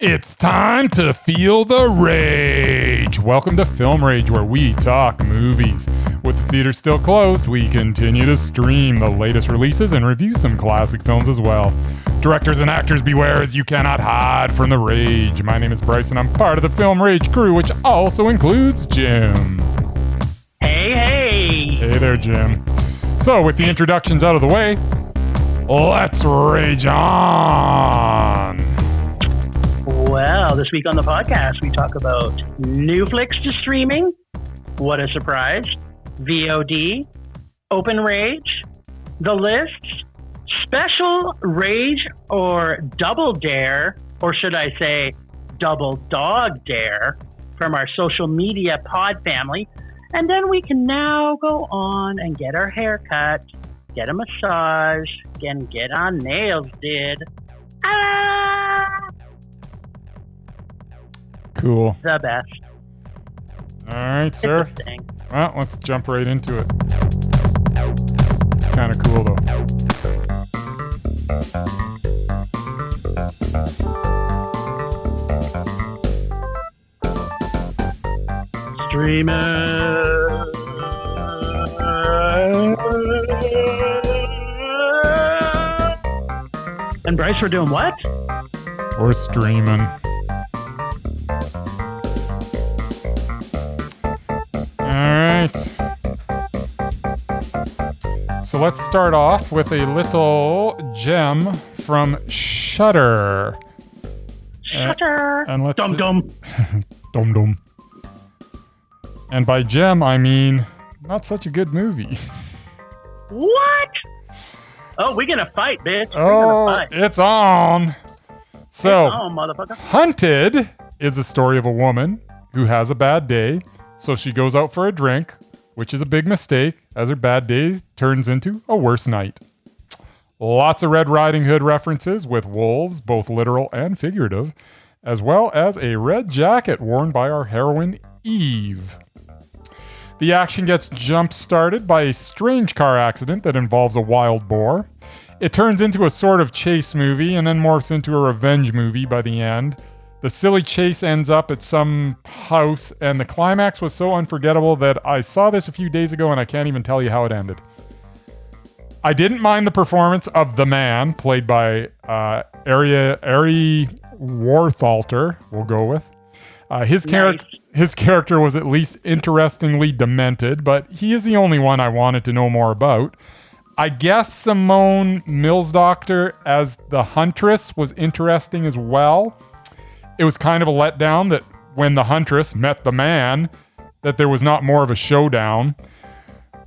It's time to feel the rage. Welcome to Film Rage, where we talk movies. With the theaters still closed, we continue to stream the latest releases and review some classic films as well. Directors and actors beware, as you cannot hide from the rage. My name is Bryce and I'm part of the Film Rage crew, which also includes Jim. Hey. Hey there, Jim. So with the introductions out of the way, let's rage on. Well, this week on the podcast, we talk about new flicks to streaming, what a surprise, VOD, open rage, the lists, special rage or double dare, or should I say double dog dare, from our social media pod family. And then we can now go on and get our hair cut, get a massage, and get our nails did. Ah! Cool. The best. All right, sir. Interesting. Well, let's jump right into it. It's kind of cool, though. Streaming. And Bryce, we're doing what? We're streaming. So let's start off with a little gem from Shudder. Shudder. And let's Dum dum. Dum dum. And by gem, I mean not such a good movie. What? Oh, we're gonna fight, bitch. We're Oh, gonna fight. it's on. So, It's on, motherfucker. Hunted is the story of a woman who has a bad day, so she goes out for a drink, which is a big mistake, as her bad day turns into a worse night. Lots of Red Riding Hood references with wolves, both literal and figurative, as well as a red jacket worn by our heroine, Eve. The action gets jump-started by a strange car accident that involves a wild boar. It turns into a sort of chase movie and then morphs into a revenge movie by the end. The silly chase ends up at some house, and the climax was so unforgettable that I saw this a few days ago and I can't even tell you how it ended. I didn't mind the performance of the man, played by Ari Warthalter, we'll go with. His character was at least interestingly demented, but he is the only one I wanted to know more about. I guess Simone Mills-Doctor as the Huntress was interesting as well. It was kind of a letdown that when the Huntress met the man, that there was not more of a showdown.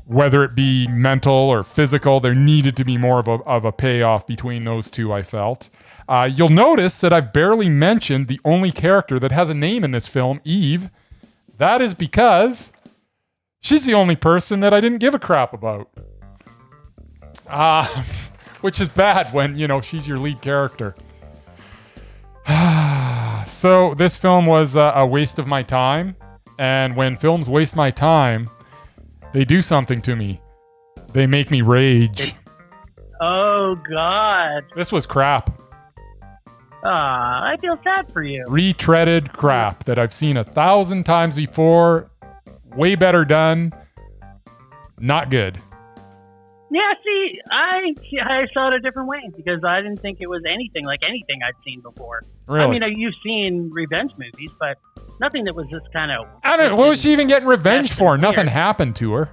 Whether it be mental or physical, there needed to be more of a payoff between those two, I felt. You'll notice that I've barely mentioned the only character that has a name in this film, Eve. That is because she's the only person that I didn't give a crap about. Which is bad when, she's your lead character. So this film was a waste of my time, and when films waste my time, they do something to me. They make me rage. Oh, God. This was crap. I feel sad for you. Retreaded crap that I've seen 1,000 times before. Way better done. Not good. Yeah, see, I saw it a different way because I didn't think it was anything like anything I'd seen before. Really? I mean, you've seen revenge movies, but nothing that was this kind of... What was she even getting revenge for? Weird. Nothing happened to her.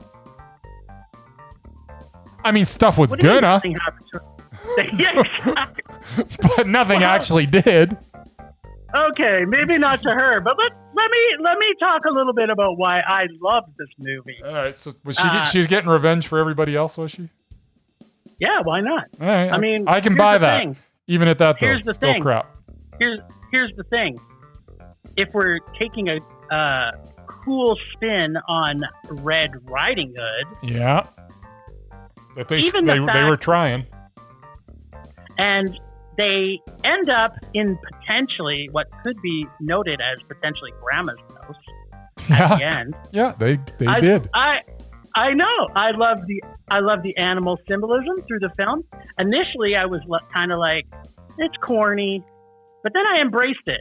I mean, stuff was What do you mean gonna, nothing happened to her? Yeah, exactly. but nothing actually did. Okay, maybe not to her, but let me talk a little bit about why I loved this movie. All right, so was she was getting revenge for everybody else, was she? Yeah, why not? All right, I mean, I can here's buy the that. thing. Even at that, though, Here's the still thing. crap. Here's the thing. If we're taking a cool spin on Red Riding Hood, Yeah. That they fact- were trying. and they end up in potentially what could be noted as potentially grandma's house at the end. Yeah, they did. I know. I love the animal symbolism through the film. Initially, I was kind of like, it's corny, but then I embraced it.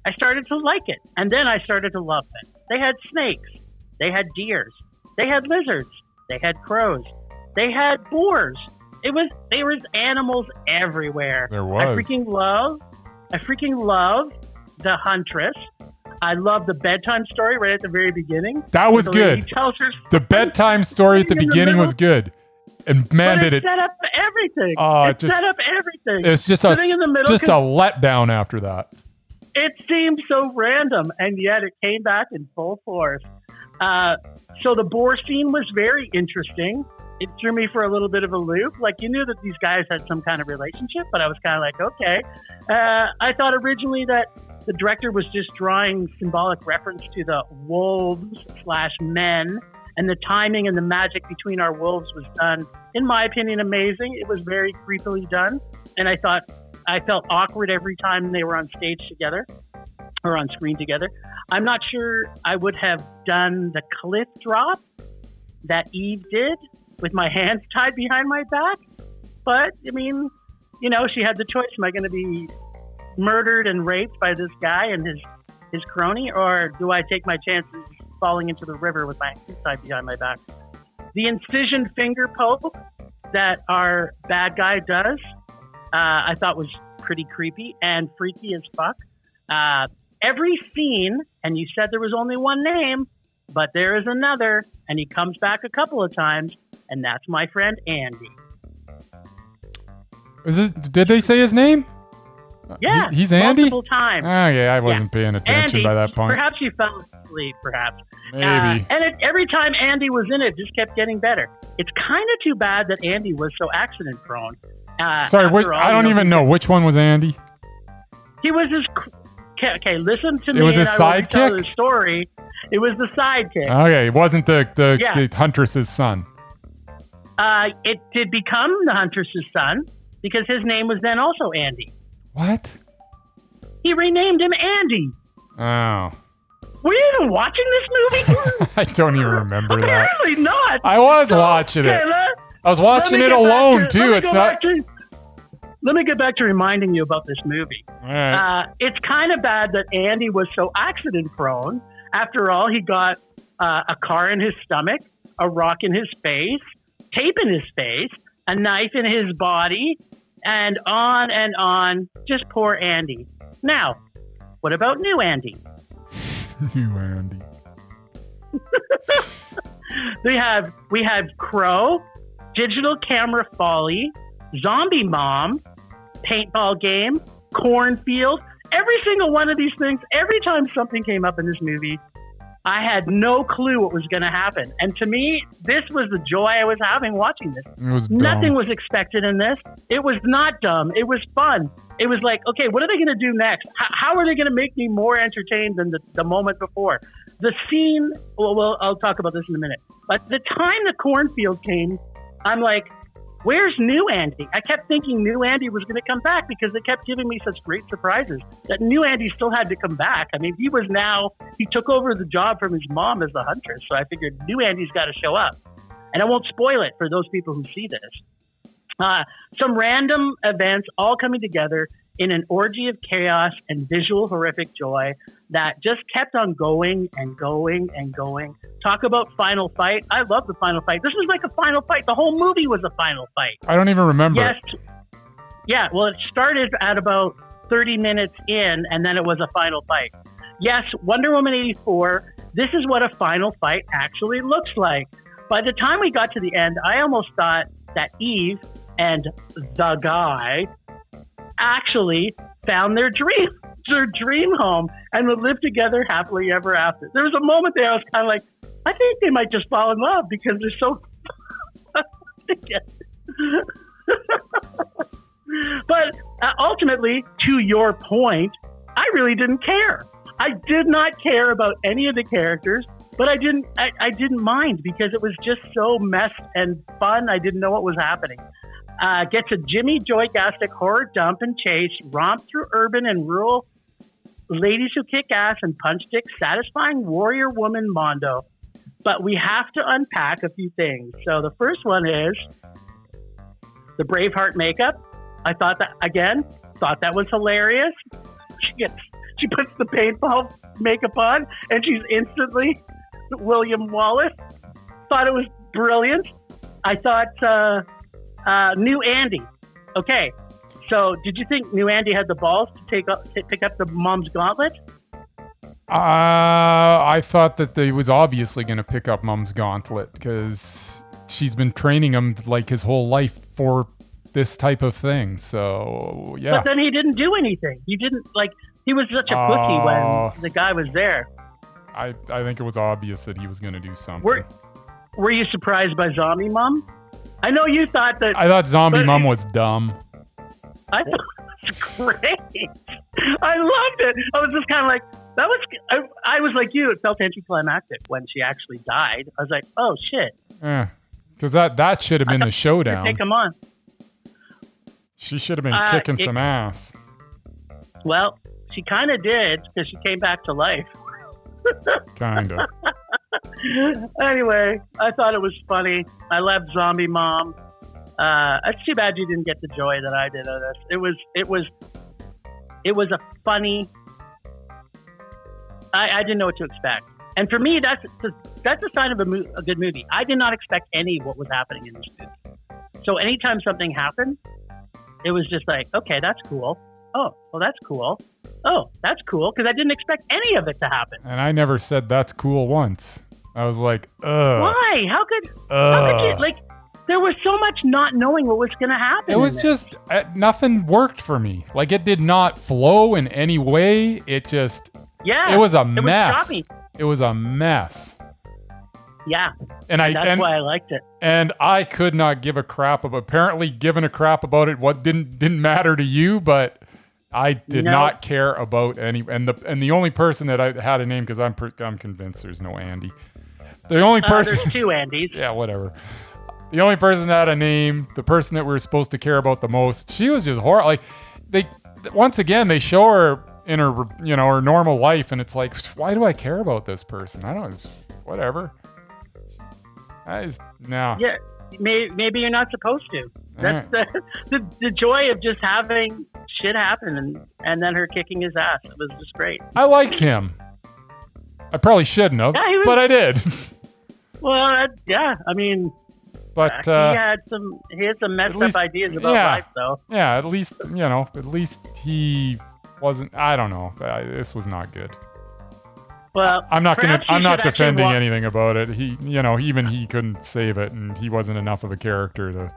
I started to like it. And then I started to love it. They had snakes. They had deers. They had lizards. They had crows. They had boars. There was animals everywhere. There was. I freaking love the Huntress. I love the bedtime story right at the very beginning. That was good. The bedtime story at the beginning was good. And man, did it set up everything. Set up everything. It's just a letdown after that. It seemed so random, and yet it came back in full force. So the boar scene was very interesting. It threw me for a little bit of a loop. Like, you knew that these guys had some kind of relationship, but I was kind of like, okay. I thought originally that the director was just drawing symbolic reference to the wolves/men, and the timing and the magic between our wolves was done, in my opinion, amazing. It was very creepily done, and I felt awkward every time they were on stage together or on screen together. I'm not sure I would have done the cliff drop that Eve did with my hands tied behind my back, but I mean, you know, she had the choice. Am I going to be murdered and raped by this guy and his crony, or do I take my chances falling into the river with my hands tied behind my back? The incision finger poke that our bad guy does, I thought was pretty creepy and freaky as fuck. Every scene, and you said there was only one name, but there is another, and he comes back a couple of times, and that's my friend Andy. Did they say his name? Yeah, he's Andy? Multiple times. Oh, yeah, I wasn't paying attention Andy, by that point. Perhaps you fell asleep, perhaps. Maybe. Every time Andy was in it, just kept getting better. It's kind of too bad that Andy was so accident-prone. Sorry, I don't even know. Which one was Andy? He was his... Okay, listen to me. It was his and I will sidekick? tell the story. It was the sidekick. Okay, it wasn't the Huntress's son. It did become the Huntress's son because his name was then also Andy. What? He renamed him Andy. Oh. Were you even watching this movie? I don't even remember that. Apparently not. I was watching it. I was watching it alone, too. It's not... Let me get back to reminding you about this movie. All right. It's kind of bad that Andy was so accident-prone. After all, he got a car in his stomach, a rock in his face, tape in his face, a knife in his body, and on. Just poor Andy. Now, what about new Andy? New Andy. We have Crow, Digital Camera Folly, Zombie Mom, Paintball Game, Cornfield. Every single one of these things, every time something came up in this movie, I had no clue what was going to happen. And to me, this was the joy I was having watching this. It was dumb. Nothing was expected in this. It was not dumb. It was fun. It was like, okay, what are they going to do next? How are they going to make me more entertained than the moment before? The scene, well, I'll talk about this in a minute. But the time the cornfield came, I'm like, where's new Andy? I kept thinking new Andy was going to come back because they kept giving me such great surprises that new Andy still had to come back. I mean, he took over the job from his mom as the Huntress. So I figured new Andy's got to show up. And I won't spoil it for those people who see this. Some random events all coming together in an orgy of chaos and visual horrific joy that just kept on going and going and going. Talk about final fight. I love the final fight. This was like a final fight. The whole movie was a final fight. I don't even remember. Yes. Yeah, well, it started at about 30 minutes in, and then it was a final fight. Yes, Wonder Woman 84, this is what a final fight actually looks like. By the time we got to the end, I almost thought that Eve and the guy actually found their dream home and would live together happily ever after. There was a moment there I was kind of like, I think they might just fall in love because they're so But ultimately, to your point, I really didn't care. I did not care about any of the characters, but I didn't mind because it was just so messed and fun. I didn't know what was happening. Gets a Jimmy Joy-gastic horror dump and chase, romp through urban and rural ladies who kick ass and punch dicks, satisfying warrior woman mondo. But we have to unpack a few things. So the first one is the Braveheart makeup. I thought that was hilarious. She puts the paintball makeup on, and she's instantly William Wallace. Thought it was brilliant. I thought New Andy. Okay, so did you think New Andy had the balls to pick up the mom's gauntlet? I thought that he was obviously going to pick up Mom's gauntlet because she's been training him like his whole life for this type of thing. So, yeah. But then he didn't do anything. He didn't, he was such a pussy when the guy was there. I think it was obvious that he was going to do something. Were you surprised by Zombie Mom? I know you thought that... I thought Zombie Mom was dumb. I thought it was great. I loved it. I was just kind of like... I was like you. It felt anticlimactic when she actually died. I was like, oh, shit. Yeah, because that should have been the showdown. Take him on. She should have been kicking some ass. Well, she kind of did because she came back to life. Kind of. Anyway, I thought it was funny. I loved Zombie Mom. It's too bad you didn't get the joy that I did of this. It was a funny... I didn't know what to expect. And for me, that's a sign of a good movie. I did not expect any of what was happening in this movie. So anytime something happened, it was just like, okay, that's cool. Oh, well, that's cool. Oh, that's cool. Because I didn't expect any of it to happen. And I never said that's cool once. I was like, ugh. Why? How could you, there was so much not knowing what was going to happen. It was just, nothing worked for me. It did not flow in any way. It just... Yeah, it was a mess. It was a mess. Yeah, and that's why I liked it. And I could not give a crap about. Apparently, giving a crap about it what didn't matter to you, but I did not care about any. And the only person that I had a name because I'm convinced there's no Andy. The only person. There's two Andys. Yeah, whatever. The only person that had a name, the person that we were supposed to care about the most, she was just horrible. Once again they show her in her, her normal life, and it's like, why do I care about this person? I don't, whatever. No. Yeah, maybe you're not supposed to. That's right. the joy of just having shit happen and then her kicking his ass. It was just great. I liked him. I probably shouldn't have, but I did. Well, I mean, but he had some messed up ideas about life, though. Yeah, at least he wasn't. I don't know. This was not good. Well, I'm not defending anything about it. He, even he couldn't save it, and he wasn't enough of a character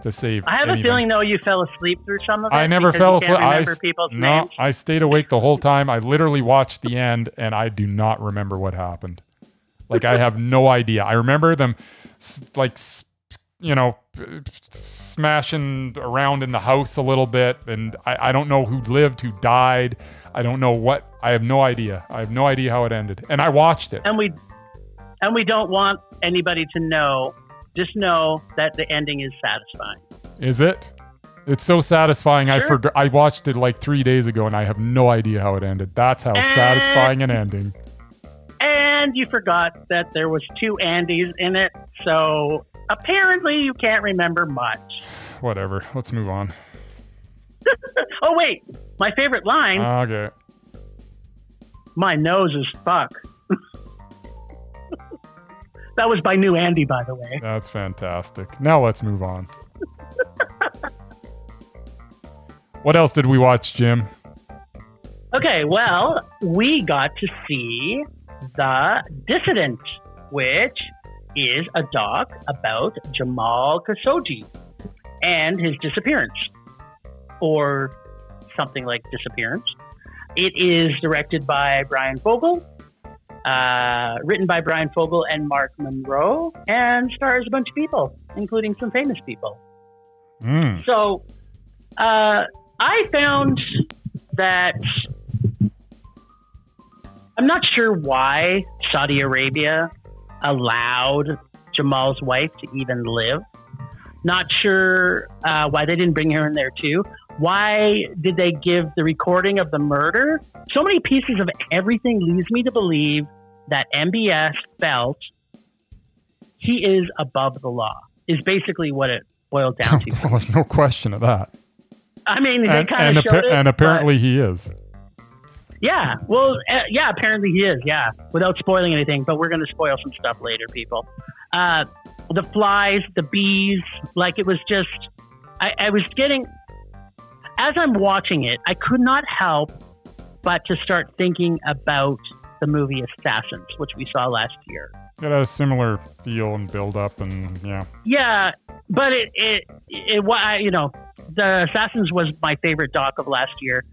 to save. I have anything. A feeling though you fell asleep through some of it. I never fell asleep. Names. I stayed awake the whole time. I literally watched the end, and I do not remember what happened. I have no idea. I remember them, smashing around in the house a little bit, and I don't know who lived, who died. I don't know what. I have no idea. I have no idea how it ended, and I watched it. And we don't want anybody to know. Just know that the ending is satisfying. Is it? It's so satisfying. Sure. I watched it 3 days ago, and I have no idea how it ended. That's how satisfying an ending. And you forgot that there was two Andys in it, so apparently you can't remember much. Whatever. Let's move on. Oh, wait. My favorite line. Okay. My nose is fuck. That was by New Andy, by the way. That's fantastic. Now let's move on. What else did we watch, Jim? Okay, well, we got to see The Dissident, which is a doc about Jamal Khashoggi and his disappearance, or something like disappearance. It is directed by Brian Fogel, written by Brian Fogel and Mark Monroe, and stars a bunch of people, including some famous people. So I found that I'm not sure why Saudi Arabia allowed Jamal's wife to even live. Not sure why they didn't bring her in there too. Why did they give the recording of the murder? So many pieces of everything leads me to believe that MBS felt he is above the law, is basically what it boiled down to. Well, there's no question of that. I mean, they kind of showed it. And apparently he is. Yeah, well, yeah, apparently he is, yeah, without spoiling anything, but we're going to spoil some stuff later, people. The flies, the bees, like it was just, I was getting, as I'm watching it, I could not help but to start thinking about the movie Assassins, which we saw last year. It had a similar feel and build up, and yeah. Yeah, but it you know, the Assassins was my favorite doc of last year.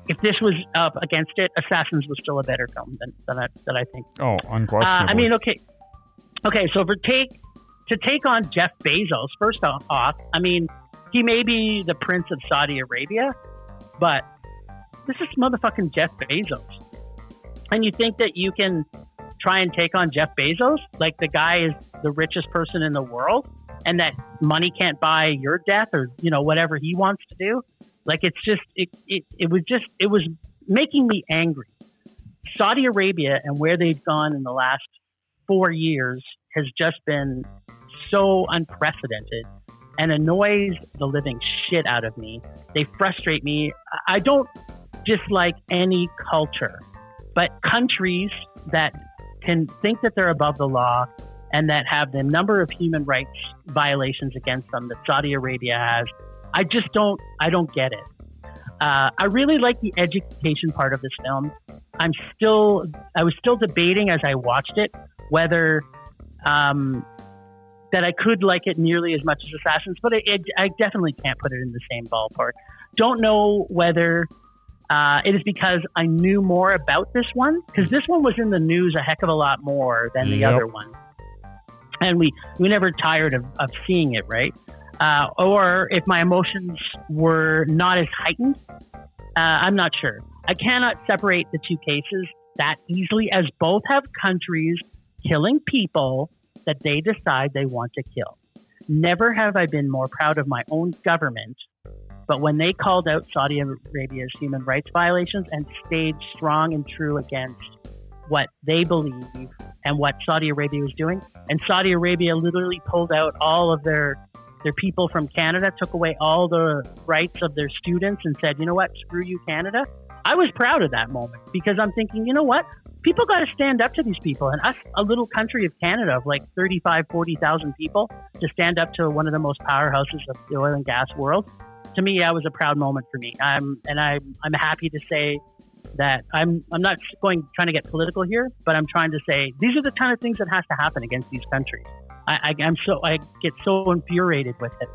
If this was up against it, Assassins was still a better film than I think. Oh, unquestionably. I mean, okay. So to take on Jeff Bezos, first off, I mean, he may be the prince of Saudi Arabia, but this is motherfucking Jeff Bezos. And you think that you can try and take on Jeff Bezos? Like the guy is the richest person in the world, and that money can't buy your death or, you know, whatever he wants to do? Like, it's just, it was making me angry. Saudi Arabia and where they've gone in the last 4 years has just been so unprecedented and annoys the living shit out of me. They frustrate me. I don't dislike any culture, but countries that can think that they're above the law and that have the number of human rights violations against them that Saudi Arabia has, I don't get it. I really like the education part of this film. I was still debating as I watched it whether that I could like it nearly as much as Assassins, but I definitely can't put it in the same ballpark. Don't know whether it is because I knew more about this one, because this one was in the news a heck of a lot more than the other one. And we never tired of seeing it, right? Or if my emotions were not as heightened, I'm not sure. I cannot separate the two cases that easily, as both have countries killing people that they decide they want to kill. Never have I been more proud of my own government, but when they called out Saudi Arabia's human rights violations and stayed strong and true against what they believe and what Saudi Arabia was doing, and Saudi Arabia literally pulled out all of their people from Canada, took away all the rights of their students and said, you know what, screw you, Canada. I was proud of that moment because I'm thinking, you know what, people got to stand up to these people. And us, a little country of Canada of like 35, 40,000 people, to stand up to one of the most powerhouses of the oil and gas world. To me, that was a proud moment for me. I'm happy to say that I'm not trying to get political here, but I'm trying to say these are the kind of things that has to happen against these countries. I get so infuriated with it.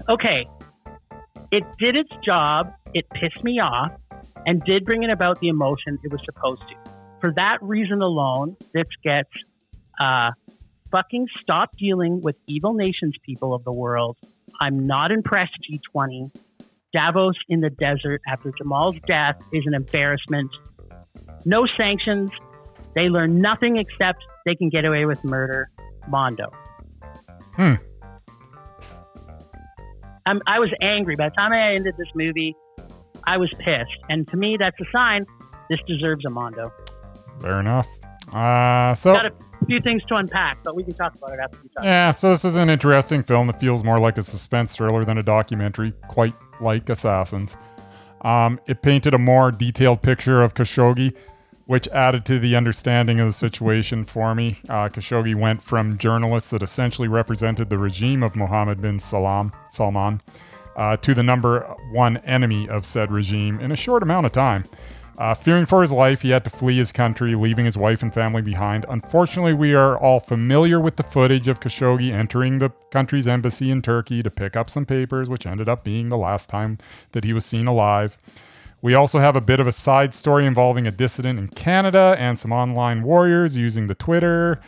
Okay, it did its job. It pissed me off and did bring in about the emotion it was supposed to. For that reason alone, this gets fucking stop dealing with evil nations, people of the world. I'm not impressed, G20. Davos in the desert after Jamal's death is an embarrassment. No sanctions. They learn nothing except they can get away with murder. Mondo. I was angry. By the time I ended this movie, I was pissed. And to me, that's a sign this deserves a Mondo. Fair enough. Got a few things to unpack, but we can talk about it after we talk. Yeah, so this is an interesting film that feels more like a suspense thriller than a documentary, quite like Assassins. It painted a more detailed picture of Khashoggi, which added to the understanding of the situation for me. Khashoggi went from journalists that essentially represented the regime of Mohammed bin Salman to the number one enemy of said regime in a short amount of time. Fearing for his life, he had to flee his country, leaving his wife and family behind. Unfortunately, we are all familiar with the footage of Khashoggi entering the country's embassy in Turkey to pick up some papers, which ended up being the last time that he was seen alive. We also have a bit of a side story involving a dissident in Canada and some online warriors using the Twitter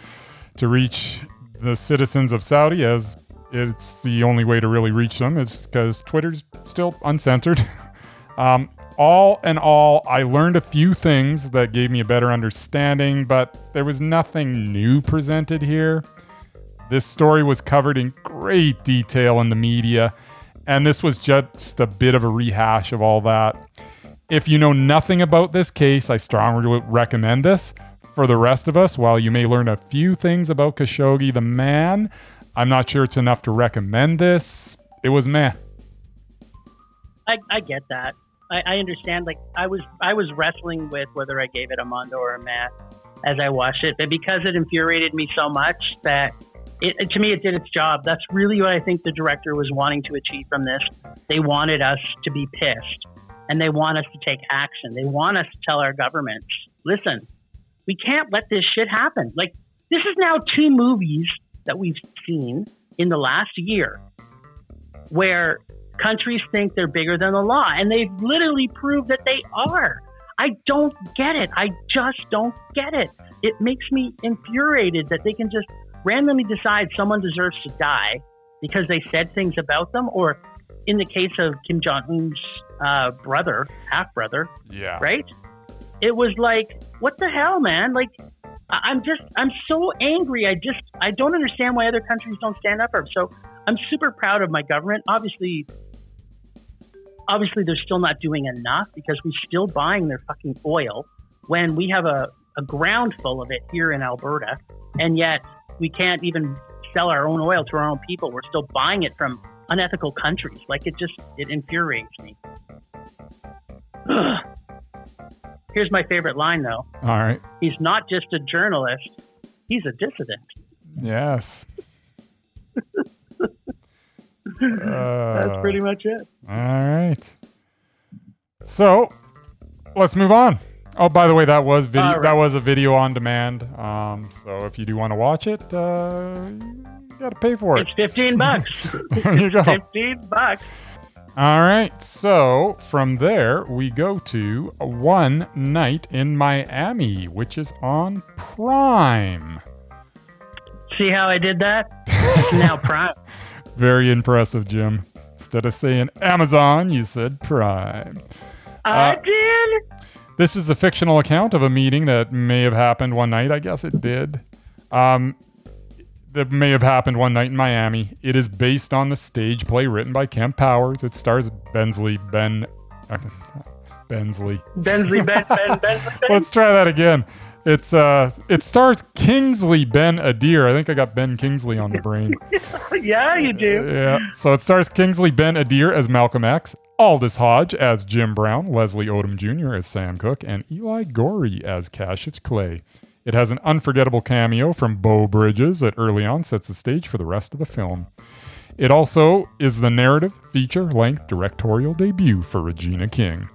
to reach the citizens of Saudi, as it's the only way to really reach them is because Twitter's still uncensored. All in all, I learned a few things that gave me a better understanding, but there was nothing new presented here. This story was covered in great detail in the media, and this was just a bit of a rehash of all that. If you know nothing about this case, I strongly recommend this. For the rest of us, while you may learn a few things about Khashoggi the man, I'm not sure it's enough to recommend this. It was meh. I get that. I understand. Like I was wrestling with whether I gave it a Mondo or a Meh as I watched it, but because it infuriated me so much that to me it did its job. That's really what I think the director was wanting to achieve from this. They wanted us to be pissed, and they want us to take action. They want us to tell our governments, listen, we can't let this shit happen. Like, this is now 2 movies that we've seen in the last year where countries think they're bigger than the law, and they've literally proved that they are. I don't get it. I just don't get it. It makes me infuriated that they can just randomly decide someone deserves to die because they said things about them, or in the case of Kim Jong-un's half-brother, yeah, right? It was like, what the hell, man? Like, I'm so angry. I don't understand why other countries don't stand up for it. So I'm super proud of my government. Obviously they're still not doing enough because we're still buying their fucking oil when we have a ground full of it here in Alberta, and yet we can't even sell our own oil to our own people. We're still buying it from unethical countries. Like, it infuriates me. Here's my favorite line, though. All right. He's not just a journalist. He's a dissident. Yes. That's pretty much it. All right. So, let's move on. Oh, by the way, that was video. Right. That was a video on demand. So if you do want to watch it, you got to pay for it. It's $15. There you go. $15. All right. So from there, we go to One Night in Miami, which is on Prime. See how I did that? It's now Prime. Very impressive, Jim. Instead of saying Amazon, you said Prime. I did. This is the fictional account of a meeting that may have happened one night. I guess it did. That may have happened one night in Miami. It is based on the stage play written by Kemp Powers. It stars Bensley. Let's try that again. It stars Kingsley Ben Adir. I think I got Ben Kingsley on the brain. Yeah, you do. Yeah. So it stars Kingsley Ben Adir as Malcolm X, Aldous Hodge as Jim Brown, Leslie Odom Jr. as Sam Cooke, and Eli Gorey as Cassius Clay. It has an unforgettable cameo from Beau Bridges that early on sets the stage for the rest of the film. It also is the narrative, feature-length directorial debut for Regina King.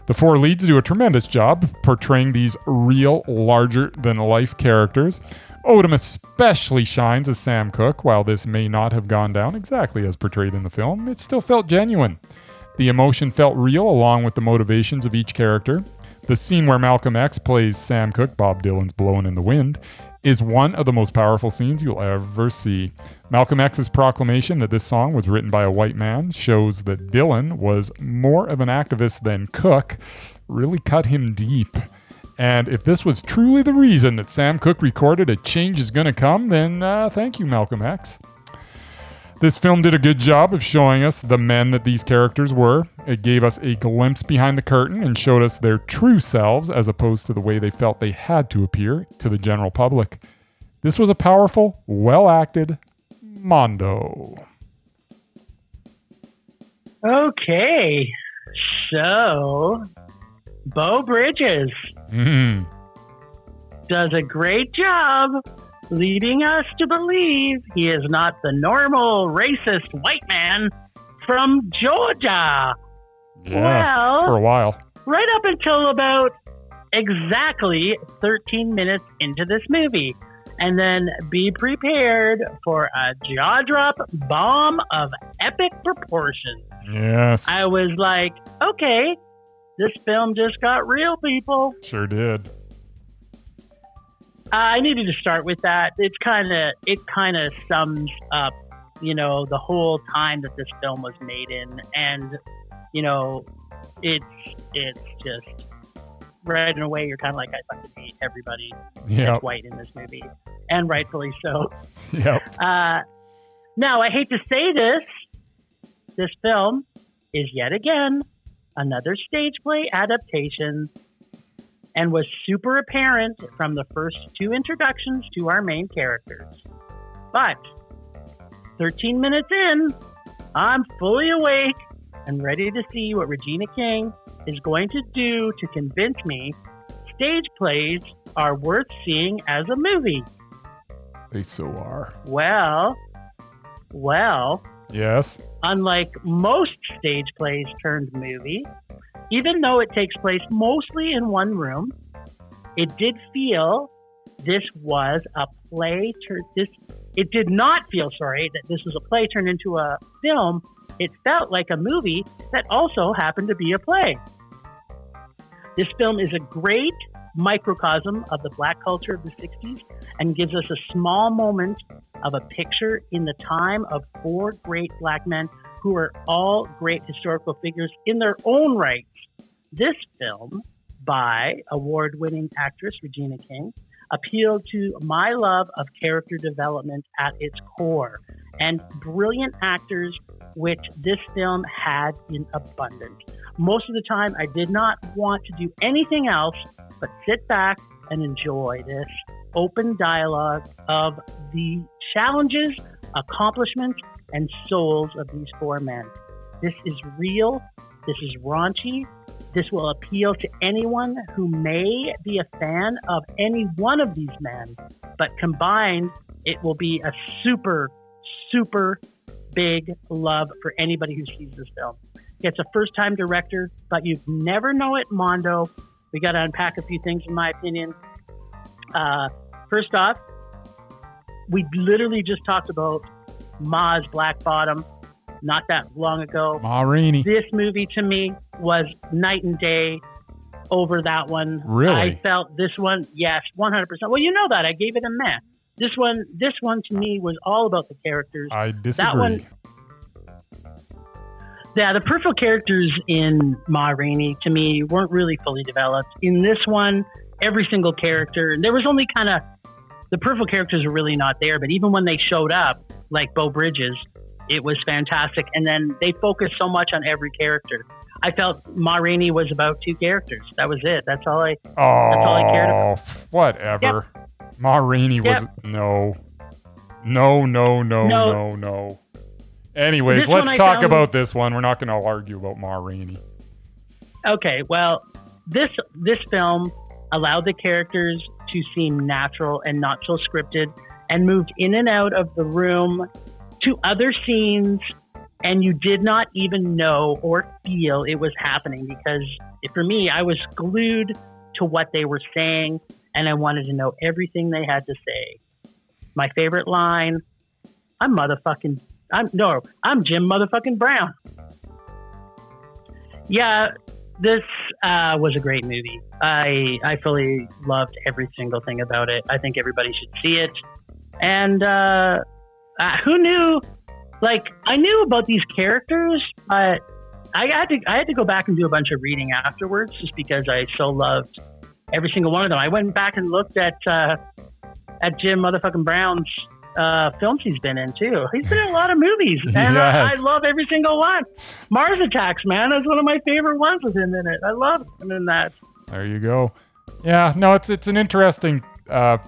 The 4 leads do a tremendous job portraying these real, larger-than-life characters. Odom especially shines as Sam Cooke. While this may not have gone down exactly as portrayed in the film, it still felt genuine. The emotion felt real along with the motivations of each character. The scene where Malcolm X plays Sam Cooke, Bob Dylan's Blowin' in the Wind, is one of the most powerful scenes you'll ever see. Malcolm X's proclamation that this song was written by a white man shows that Dylan was more of an activist than Cooke really cut him deep. And if this was truly the reason that Sam Cooke recorded A Change Is Gonna Come, then thank you, Malcolm X. This film did a good job of showing us the men that these characters were. It gave us a glimpse behind the curtain and showed us their true selves as opposed to the way they felt they had to appear to the general public. This was a powerful, well-acted Mondo. Okay, so Beau Bridges does a great job leading us to believe he is not the normal racist white man from Georgia. Yes, well, for a while. Right up until about exactly 13 minutes into this movie. And then be prepared for a jaw-drop bomb of epic proportions. Yes. I was like, okay, this film just got real, people. Sure did. I needed to start with that. It kind of sums up, the whole time that this film was made in, and it's just right in a way you're kind of like, I fucking hate everybody that's white in this movie, and rightfully so. Yep. Now I hate to say this. This film is yet again another stage play adaptation, and was super apparent from the first 2 introductions to our main characters. But 13 minutes in, I'm fully awake and ready to see what Regina King is going to do to convince me stage plays are worth seeing as a movie. They so are. Well, Yes. unlike most stage plays turned movie, even though it takes place mostly in one room, it did feel this was a play. It did not feel, that this was a play turned into a film. It felt like a movie that also happened to be a play. This film is a great microcosm of the Black culture of the 60s and gives us a small moment of a picture in the time of 4 great Black men who are all great historical figures in their own rights. This film, by award-winning actress Regina King, appealed to my love of character development at its core and brilliant actors, which this film had in abundance. Most of the time, I did not want to do anything else but sit back and enjoy this open dialogue of the challenges, accomplishments, and souls of these 4 men. This is real. This is raunchy. This will appeal to anyone who may be a fan of any one of these men, but combined, it will be a super, super big love for anybody who sees this film. It's a first-time director, but you'd never know it, Mondo. We got to unpack a few things, in my opinion. First off, we literally just talked about Ma's Black Bottom not that long ago. Ma Rainey. This movie to me was night and day over that one. Really? I felt this one, yes, 100%. Well, you know that. I gave it a meh. This one to me was all about the characters. I disagree. That one, yeah, the peripheral characters in Ma Rainey to me weren't really fully developed. In this one, every single character, there was only kind of, the peripheral characters were really not there, but even when they showed up, like Beau Bridges, it was fantastic. And then they focused so much on every character. I felt Ma Rainey was about 2 characters. That was it. That's all I cared about. Whatever. Yep. Ma Rainey was no. Anyways, let's talk about this one. We're not going to argue about Ma Rainey. Okay, well, this film allowed the characters to seem natural and not so scripted, and moved in and out of the room to other scenes, and you did not even know or feel it was happening, because for me, I was glued to what they were saying, and I wanted to know everything they had to say. My favorite line, I'm Jim motherfucking Brown. Yeah, this was a great movie. I fully loved every single thing about it. I think everybody should see it. And who knew? Like, I knew about these characters, but I had to go back and do a bunch of reading afterwards, just because I so loved every single one of them. I went back and looked at Jim motherfucking Brown's films he's been in too. He's been in a lot of movies, and yes. I love every single one. Mars Attacks, man, that's one of my favorite ones with him in it. I love him in that. There you go. Yeah, no, it's an interesting, the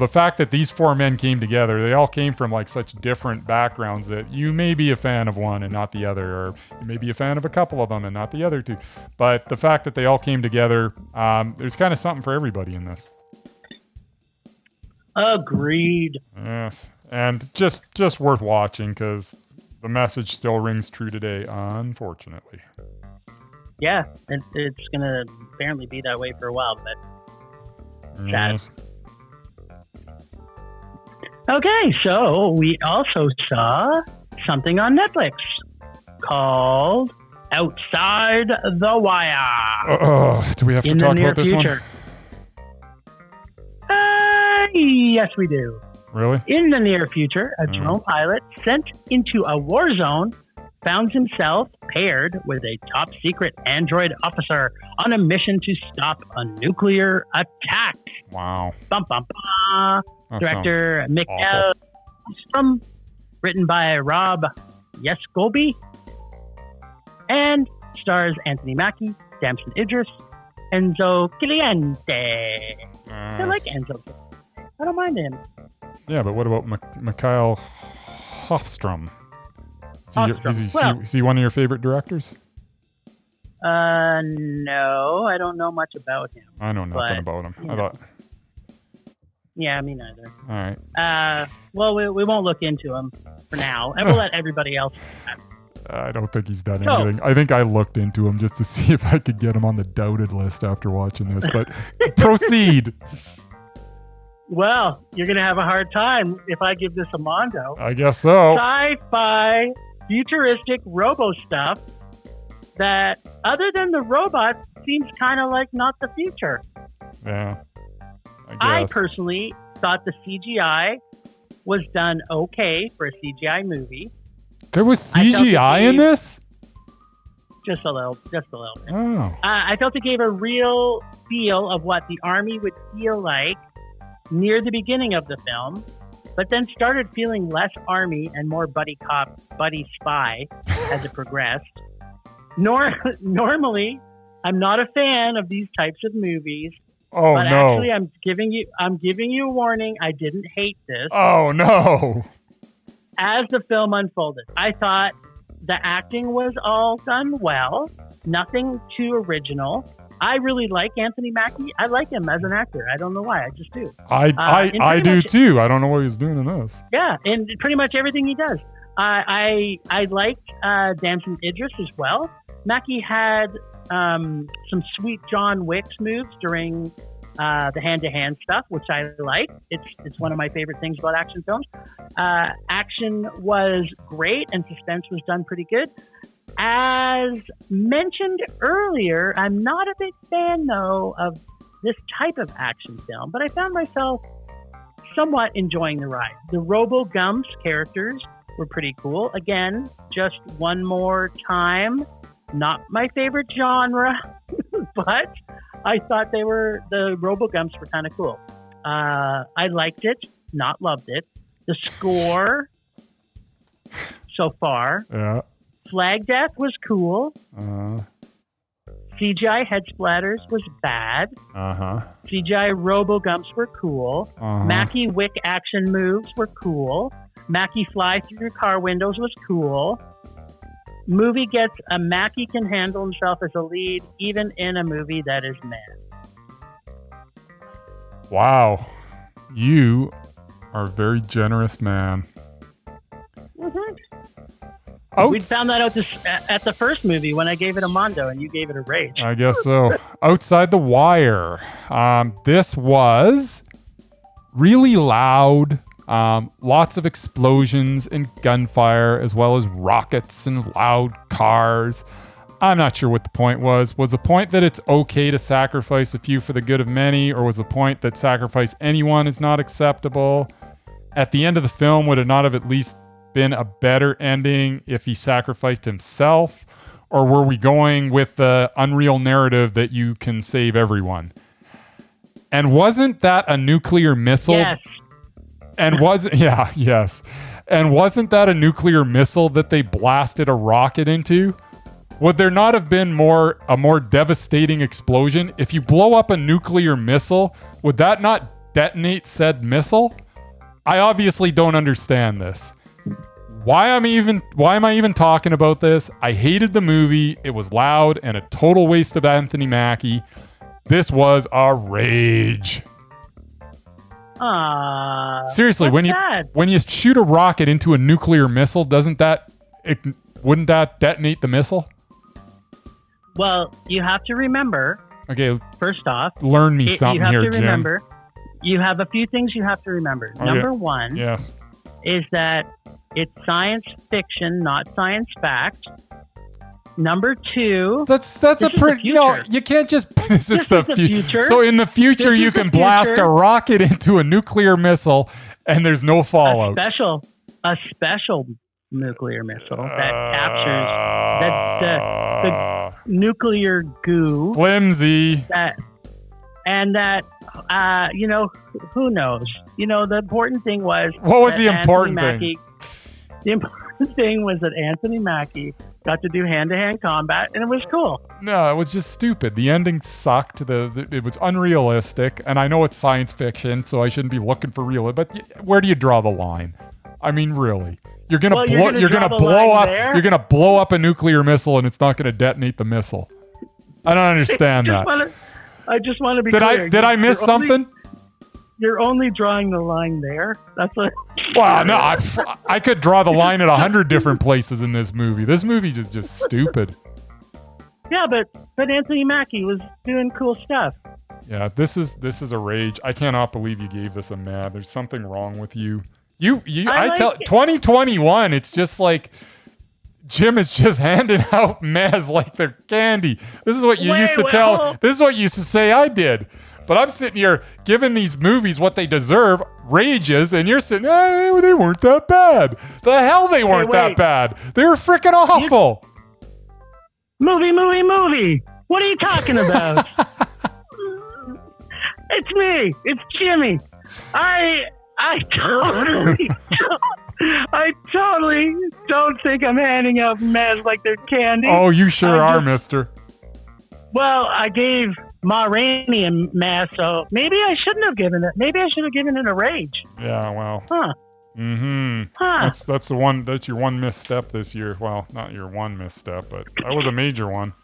fact that these 4 men came together. They all came from like such different backgrounds that you may be a fan of one and not the other, or you may be a fan of a couple of them and not the other 2. But the fact that they all came together, there's kind of something for everybody in this. Agreed. Yes, and just worth watching, because the message still rings true today, unfortunately. Yeah, it's going to apparently be that way for a while, but yes. Okay, so we also saw something on Netflix called Outside the Wire. Do we have to talk about this one? Yes, we do. Really? In the near future, a drone pilot sent into a war zone found himself paired with a top secret android officer on a mission to stop a nuclear attack. Wow. Bum, bum, bum. Director Michael Strum, written by Rob Yescobi, and stars Anthony Mackie, Damson Idris, Enzo Caliente. I like Enzo. I don't mind him. Yeah, but what about Mikhail Hofstrom? Is he one of your favorite directors? No, I don't know much about him. I know nothing about him. Yeah, me neither. All right. Well, we won't look into him for now, and we'll let everybody else. I don't think he's done anything. I think I looked into him just to see if I could get him on the doubted list after watching this, but proceed. Well, you're going to have a hard time if I give this a Mondo. I guess so. Sci-fi, futuristic robo stuff that, other than the robots, seems kind of like not the future. Yeah, I personally thought the CGI was done okay for a CGI movie. There was CGI in this? Just a little bit. Oh. I felt it gave a real feel of what the Army would feel like near the beginning of the film, but then started feeling less Army and more buddy cop, buddy spy as it progressed. Normally, I'm not a fan of these types of movies. Oh, but no. Actually, I'm giving you a warning. I didn't hate this. Oh, no. As the film unfolded, I thought the acting was all done well. Nothing too original. I really like Anthony Mackie. I like him as an actor. I don't know why. I just do. I do too. I don't know what he's doing in this. Yeah, and pretty much everything he does. I liked Damson Idris as well. Mackie had some sweet John Wick's moves during the hand-to-hand stuff, which I like. It's one of my favorite things about action films. Action was great, and suspense was done pretty good. As mentioned earlier, I'm not a big fan, though, of this type of action film, but I found myself somewhat enjoying the ride. The Robo-Gumps characters were pretty cool. Again, just one more time, not my favorite genre, but I thought the Robo-Gumps were kind of cool. I liked it, not loved it. The score so far. Yeah. Flag Death was cool. CGI head splatters was bad. CGI Robo-Gumps were cool. Mackie Wick action moves were cool. Mackie fly through car windows was cool. Movie gets a Mackie can handle himself as a lead, even in a movie that is mad. Wow. You are a very generous man. We found that out at the first movie when I gave it a Mondo and you gave it a Rage. I guess so. Outside the Wire. This was really loud. Lots of explosions and gunfire, as well as rockets and loud cars. I'm not sure what the point was. Was the point that it's okay to sacrifice a few for the good of many, or was the point that sacrifice anyone is not acceptable? At the end of the film, would it not have at least been a better ending if he sacrificed himself? Or were we going with the unreal narrative that you can save everyone? And wasn't that a nuclear missile? Yes. And yes. And wasn't that a nuclear missile that they blasted a rocket into? Would there not have been a more devastating explosion? If you blow up a nuclear missile, would that not detonate said missile? I obviously don't understand this. Why am I even talking about this? I hated the movie. It was loud and a total waste of Anthony Mackie. This was a rage. Seriously, when you shoot a rocket into a nuclear missile, wouldn't that detonate the missile? Well, you have to remember. Okay. First off, learn me something here, Jim. You have to remember. You have a few things you have to remember. Okay. Number one. Yes. Is that it's science fiction, not science fact. Number two, that's a pretty no. You can't just. This is the future. So in the future, you can blast a rocket into a nuclear missile, and there's no fallout. A special nuclear missile that captures the nuclear goo. Flimsy. Who knows? The important thing was. What was the important thing? The important thing was that Anthony Mackie got to do hand-to-hand combat, and it was cool. No, it was just stupid. The ending sucked. It was unrealistic, and I know it's science fiction, so I shouldn't be looking for real. But where do you draw the line? I mean, really. You're gonna blow up a nuclear missile, and it's not gonna detonate the missile. I don't understand that. I just want to be clear. Did I miss something? You're only drawing the line there. That's what. Well, no, I could draw the line at 100 different places in this movie. This movie is just stupid. Yeah, but Anthony Mackie was doing cool stuff. Yeah, this is a rage. I cannot believe you gave this a mad. There's something wrong with you. 2021. It's just like Jim is just handing out mez like they're candy. This is what you used to tell. This is what you used to say I did. But I'm sitting here giving these movies what they deserve, rages, and you're sitting, they weren't that bad. The hell they weren't that bad. They were freaking awful. Movie. What are you talking about? It's me. It's Jimmy. I totally don't think I'm handing out meds like they're candy. Oh, you sure are, mister. Well, I gave Ma Rainey a mass, so maybe I shouldn't have given it. Maybe I should have given it a rage. Yeah, well. Huh. Mm-hmm. Huh. That's the one. That's your one misstep this year. Well, not your one misstep, but that was a major one.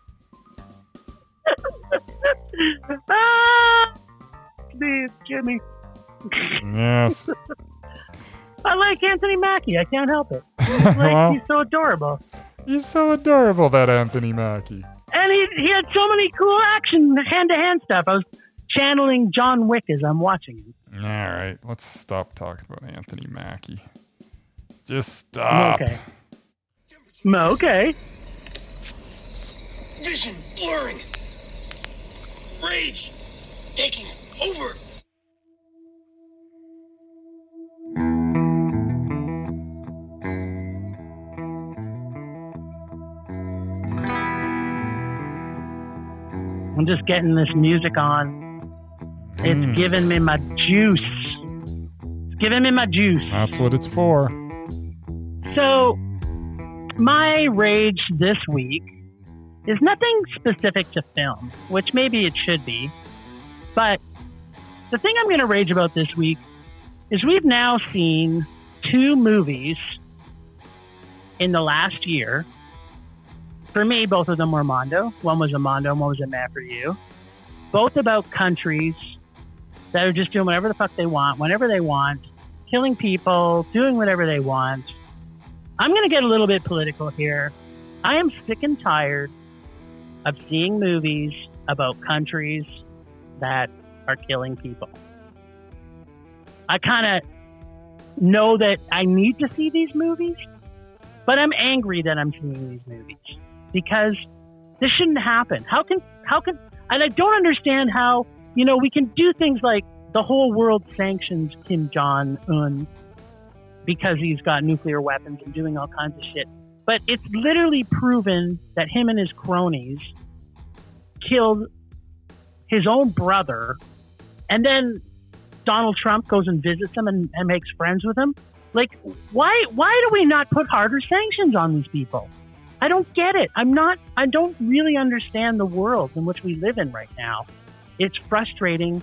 Please, Jimmy. Yes. I like Anthony Mackie. I can't help it. He's so adorable. He's so adorable, that Anthony Mackie. And he had so many cool action, hand-to-hand stuff. I was channeling John Wick as I'm watching him. All right, let's stop talking about Anthony Mackie. Just stop. Okay. Vision blurring. Rage taking over. I'm just getting this music on. It's giving me my juice. It's giving me my juice. That's what it's for. So, my rage this week is nothing specific to film, which maybe it should be. But the thing I'm going to rage about this week is we've now seen 2 movies in the last year. For me, both of them were Mondo. One was a Mondo and one was a Mad for You. Both about countries that are just doing whatever the fuck they want, whenever they want, killing people, doing whatever they want. I'm going to get a little bit political here. I am sick and tired of seeing movies about countries that are killing people. I kind of know that I need to see these movies, but I'm angry that I'm seeing these movies. Because this shouldn't happen. How can, and I don't understand how, we can do things like the whole world sanctions Kim Jong-un because he's got nuclear weapons and doing all kinds of shit. But it's literally proven that him and his cronies killed his own brother, and then Donald Trump goes and visits him and makes friends with him. Like, why do we not put harder sanctions on these people? I don't get it. I don't really understand the world in which we live in right now. It's frustrating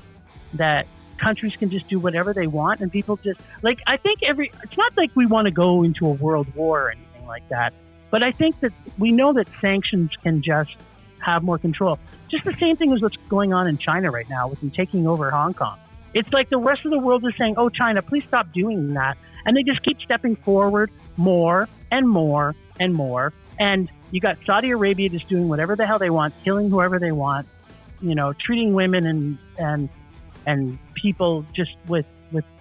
that countries can just do whatever they want and people just, like, I think it's not like we want to go into a world war or anything like that, but I think that we know that sanctions can just have more control. Just the same thing as what's going on in China right now with them taking over Hong Kong. It's like the rest of the world is saying, oh, China, please stop doing that. And they just keep stepping forward more and more and more. And you got Saudi Arabia just doing whatever the hell they want, killing whoever they want, treating women and people just with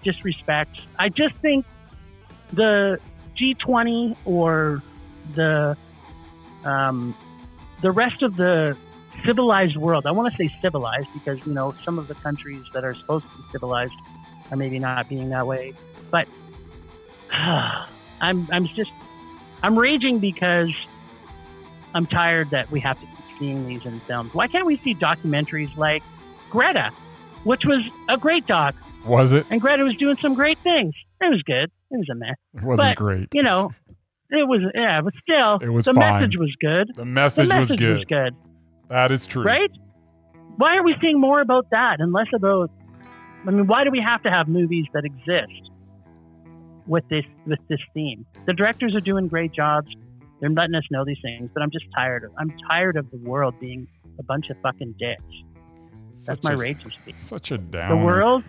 disrespect. I just think the G20 or the rest of the civilized world, I want to say civilized because, some of the countries that are supposed to be civilized are maybe not being that way. But I'm raging because I'm tired that we have to keep seeing these in films. Why can't we see documentaries like Greta, which was a great doc? Was it? And Greta was doing some great things. It was good. It was a mess. It wasn't great. It was, but still, it was the fine. Message was good. The message was good. That is true. Right? Why are we seeing more about that and less about, why do we have to have movies that exist? with this theme. The directors are doing great jobs. They're letting us know these things, but I'm just tired. I'm tired of the world being a bunch of fucking dicks. That's my rage speak. Such a downer.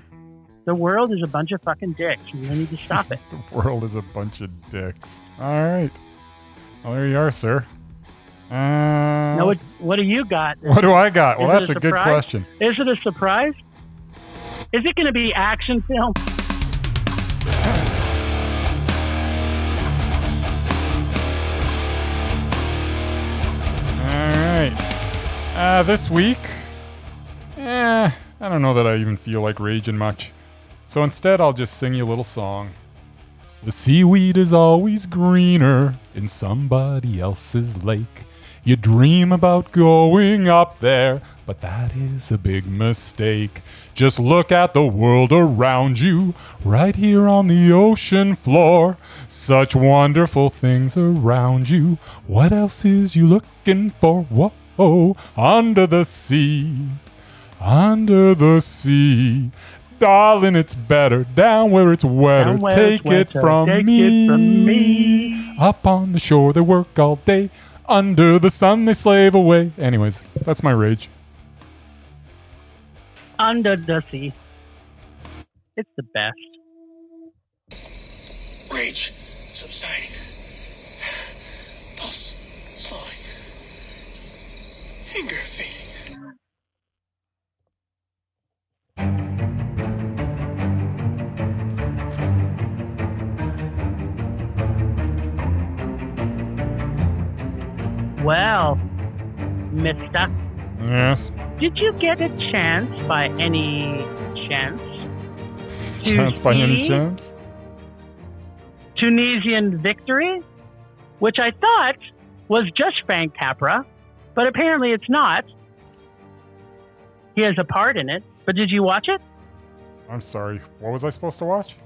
The world is a bunch of fucking dicks, and we need to stop it. The world is a bunch of dicks. All right. Well, there you are, sir. Now, what do you got? What do I got? Well, that's a good question. Is it a surprise? Is it going to be action film? All right. This week, I don't know that I even feel like raging much. So instead, I'll just sing you a little song. The seaweed is always greener in somebody else's lake. You dream about going up there, but that is a big mistake. Just look at the world around you, right here on the ocean floor. Such wonderful things around you. What else is you looking for? Whoa, under the sea, under the sea. Darling, it's better down where it's wetter. Take it from me. Up on the shore they work all day. Under the sun they slave away. Anyways, that's my rage. Under the sea. It's the best. Rage subsiding. Pulse slowing. Anger fading. Well, mister. Yes. Did you get a chance by any chance? By any chance? Tunisian Victory, which I thought was just Frank Capra, but apparently it's not. He has a part in it, but did you watch it? I'm sorry. What was I supposed to watch?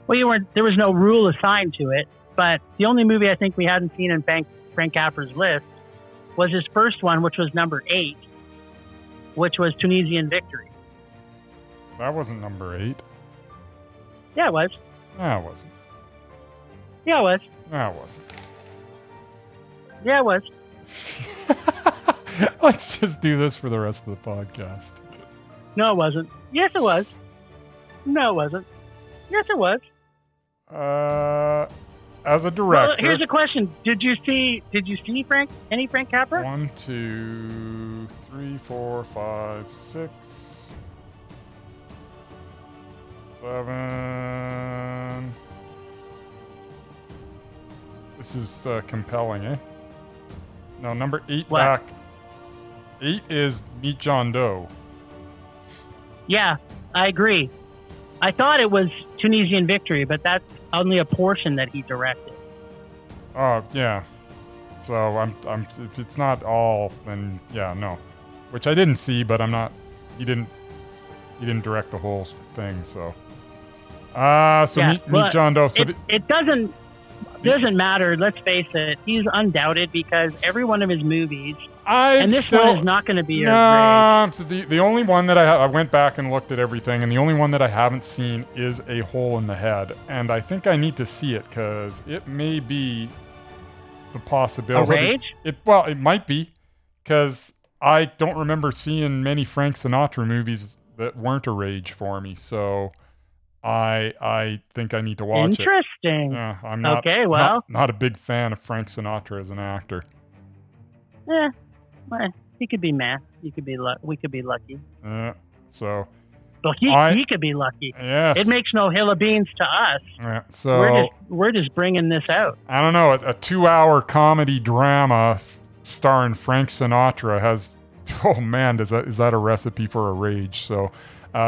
Well, you weren't. There was no rule assigned to it, but the only movie I think we hadn't seen in Frank Capra's list was his first one, which was number 8, which was Tunisian Victory. That wasn't number 8. Yeah, it was. No, it wasn't. Yeah, it was. No, it wasn't. Yeah, it was. Let's just do this for the rest of the podcast. No, it wasn't. Yes, it was. No, it wasn't. Yes, it was. As a director. Well, here's a question: Did you see any Frank Capra? 1, 2, 3, 4, 5, 6, 7. This is compelling, eh? No, number 8 what? back. 8 is Meet John Doe. Yeah, I agree. I thought it was Tunisian Victory, but that's only a portion that he directed. Oh, yeah. So I'm if it's not all, then yeah, no. Which I didn't see, but I'm not. He didn't direct the whole thing, so. Meet John Doe. So it doesn't matter. Let's face it. He's Undoubted because every one of his movies. And this one is not going to be a rage. So the only one that I went back and looked at everything, and the only one that I haven't seen is A Hole in the Head, and I think I need to see it because it may be the possibility. A rage? It might be because I don't remember seeing many Frank Sinatra movies that weren't a rage for me. So I think I need to watch it. Interesting. I'm not. Okay, well, not a big fan of Frank Sinatra as an actor. Yeah. Well, he could be mad. We could be lucky. So. Well, he could be lucky. Yes. It makes no hill of beans to us. Yeah, so we're just bringing this out. I don't know. A 2-hour comedy drama starring Frank Sinatra has. Oh man, is that a recipe for a rage? So,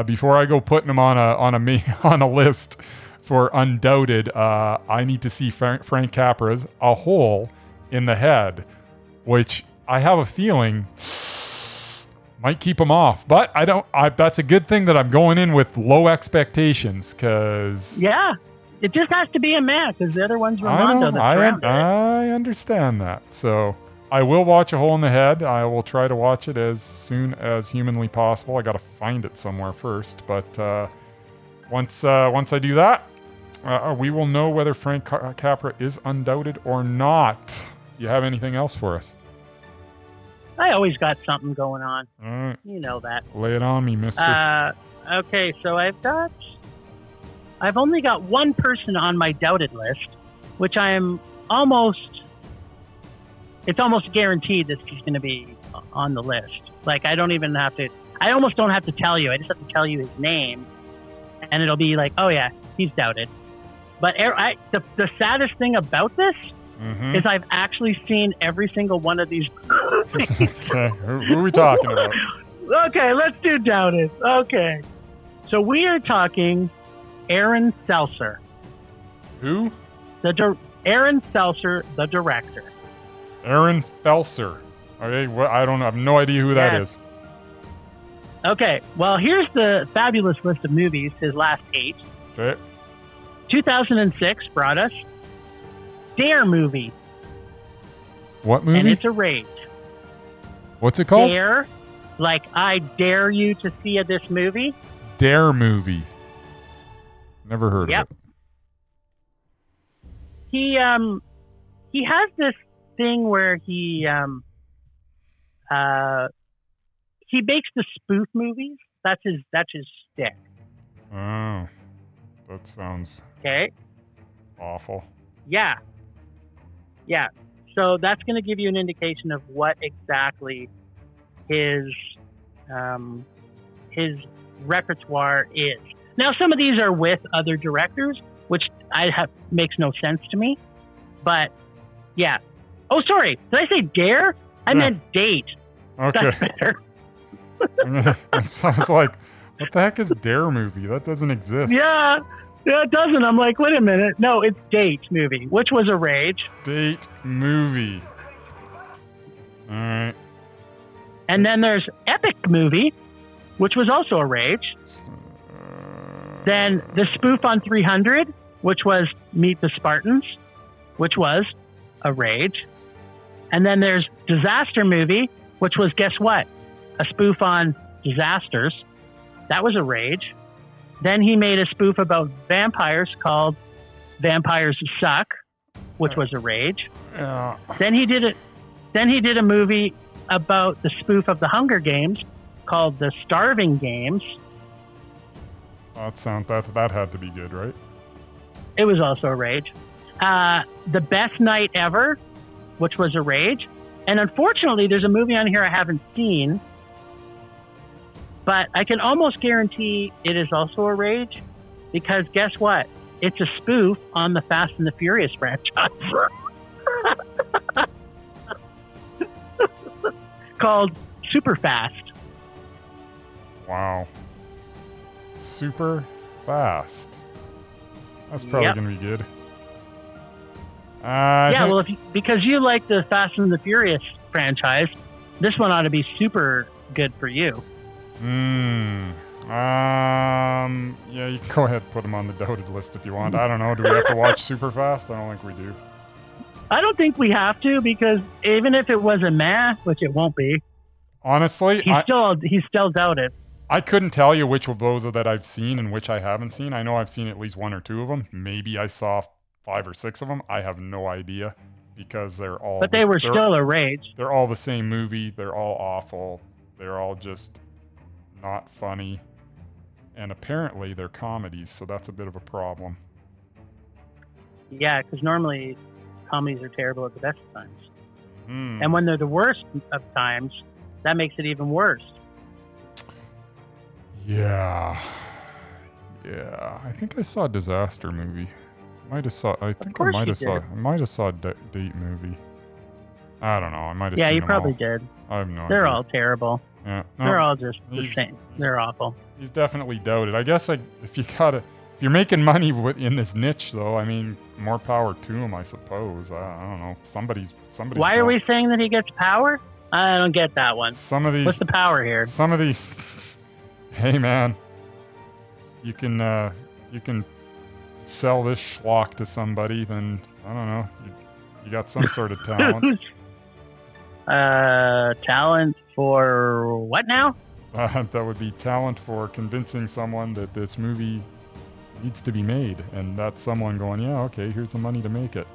before I go putting him on a list for Undoubted, I need to see Frank Capra's A Hole in the Head, which I have a feeling might keep him off. But that's a good thing that I'm going in with low expectations, because... Yeah, it just has to be a man, because the other one's Ramondo. I understand that. So I will watch A Hole in the Head. I will try to watch it as soon as humanly possible. I got to find it somewhere first. But once I do that, We will know whether Frank Capra is undoubted or not. Do you have anything else for us? I always got something going on. All right. You know that. Lay it on me, mister. Okay, so I've only got one person on my doubted list, which it's almost guaranteed that he's going to be on the list. Like, I almost don't have to tell you. I just have to tell you his name, and it'll be like, oh yeah, he's doubted. But the saddest thing about this is I've actually seen every single one of these movies. Okay, who are we talking about? Okay, let's do doubted. Okay. So we are talking Aaron Seltzer. Who? Aaron Seltzer, the director. Aaron Seltzer. Okay, I don't know. I have no idea who that is. Okay, well, here's the fabulous list of movies, his last 8. Okay. 2006 brought us Dare movie. What movie? And it's a rage. What's it called? Dare, like I dare you to see this movie. Dare movie. Never heard of it. He has this thing where he makes the spoof movies. That's his stick. Oh, that sounds awful. Yeah. So that's going to give you an indication of what exactly his repertoire is. Now, some of these are with other directors, which makes no sense to me. But yeah. Oh, sorry. Did I say dare? I meant date. Okay. That's better. It sounds like, what the heck is Dare movie? That doesn't exist. Yeah, it doesn't. I'm like, wait a minute. No, it's Date movie, which was a rage. Date movie. All right. And then there's Epic movie, which was also a rage. Then the spoof on 300, which was Meet the Spartans, which was a rage. And then there's Disaster movie, which was, guess what? A spoof on disasters. That was a rage. Then he made a spoof about vampires called Vampires Suck, which was a rage. Yeah. Then he did a movie about the spoof of the Hunger Games called The Starving Games. That had to be good, right? It was also a rage. The Best Night Ever, which was a rage. And unfortunately, there's a movie on here I haven't seen, but I can almost guarantee it is also a rage, because guess what? It's a spoof on the Fast and the Furious franchise called Super Fast. Wow. Super Fast. That's probably going to be good. Because you like the Fast and the Furious franchise, this one ought to be super good for you. Yeah, you can go ahead and put them on the doubted list if you want. I don't know. Do we have to watch Super Fast? I don't think we do. I don't think we have to, because even if it was a meh, which it won't be. Honestly, he's still doubted. I couldn't tell you which of those that I've seen and which I haven't seen. I know I've seen at least 1 or 2 of them. Maybe I saw 5 or 6 of them. I have no idea, because they're all... But they were still a rage. They're all the same movie. They're all awful. They're all just not funny. And apparently they're comedies, so that's a bit of a problem. Yeah, because normally comedies are terrible at the best of times. Mm. And when they're the worst of times, that makes it even worse. Yeah. I think I saw a disaster movie. I might have saw Date movie. I don't know. I might have seen them all. Yeah, you probably did. I have no idea. They're all terrible. Yeah. No, they're all just the same. They're awful. He's definitely doubted. I guess if you're making money in this niche, though, I mean, more power to him, I suppose. I don't know. Somebody's. Why are we saying that he gets power? I don't get that one. Some of these. What's the power here? Some of these. Hey, man. You can sell this schlock to somebody, then I don't know. You got some sort of talent. Talent for what now? That would be talent for convincing someone that this movie needs to be made, and that's someone going, yeah, okay, here's the money to make it.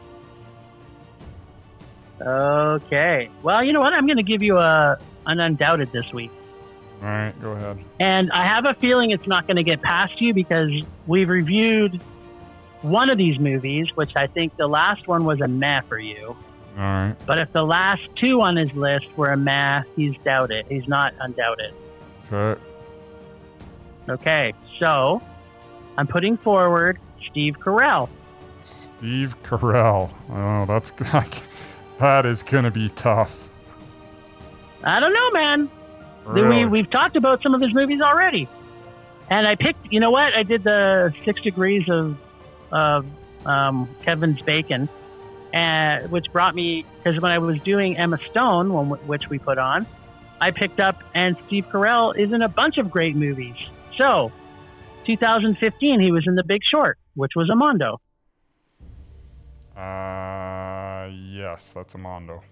Okay. Well, you know what? I'm going to give you an Undoubted this week. All right, go ahead. And I have a feeling it's not going to get past you because we've reviewed one of these movies, which I think the last one was a meh for you. All right. But if the last two on his list were a meh, he's doubted. He's not Undoubted. Okay. Okay, so I'm putting forward Steve Carrell. Steve Carrell. Oh, that is going to be tough. I don't know, man. Really? We've talked about some of his movies already. And I picked, you know what? I did the 6 Degrees of Kevin's Bacon, which brought me, because when I was doing Emma Stone, which we put on, I picked up, and Steve Carell is in a bunch of great movies. So, 2015, he was in The Big Short, which was a Mondo. Yes, that's a Mondo.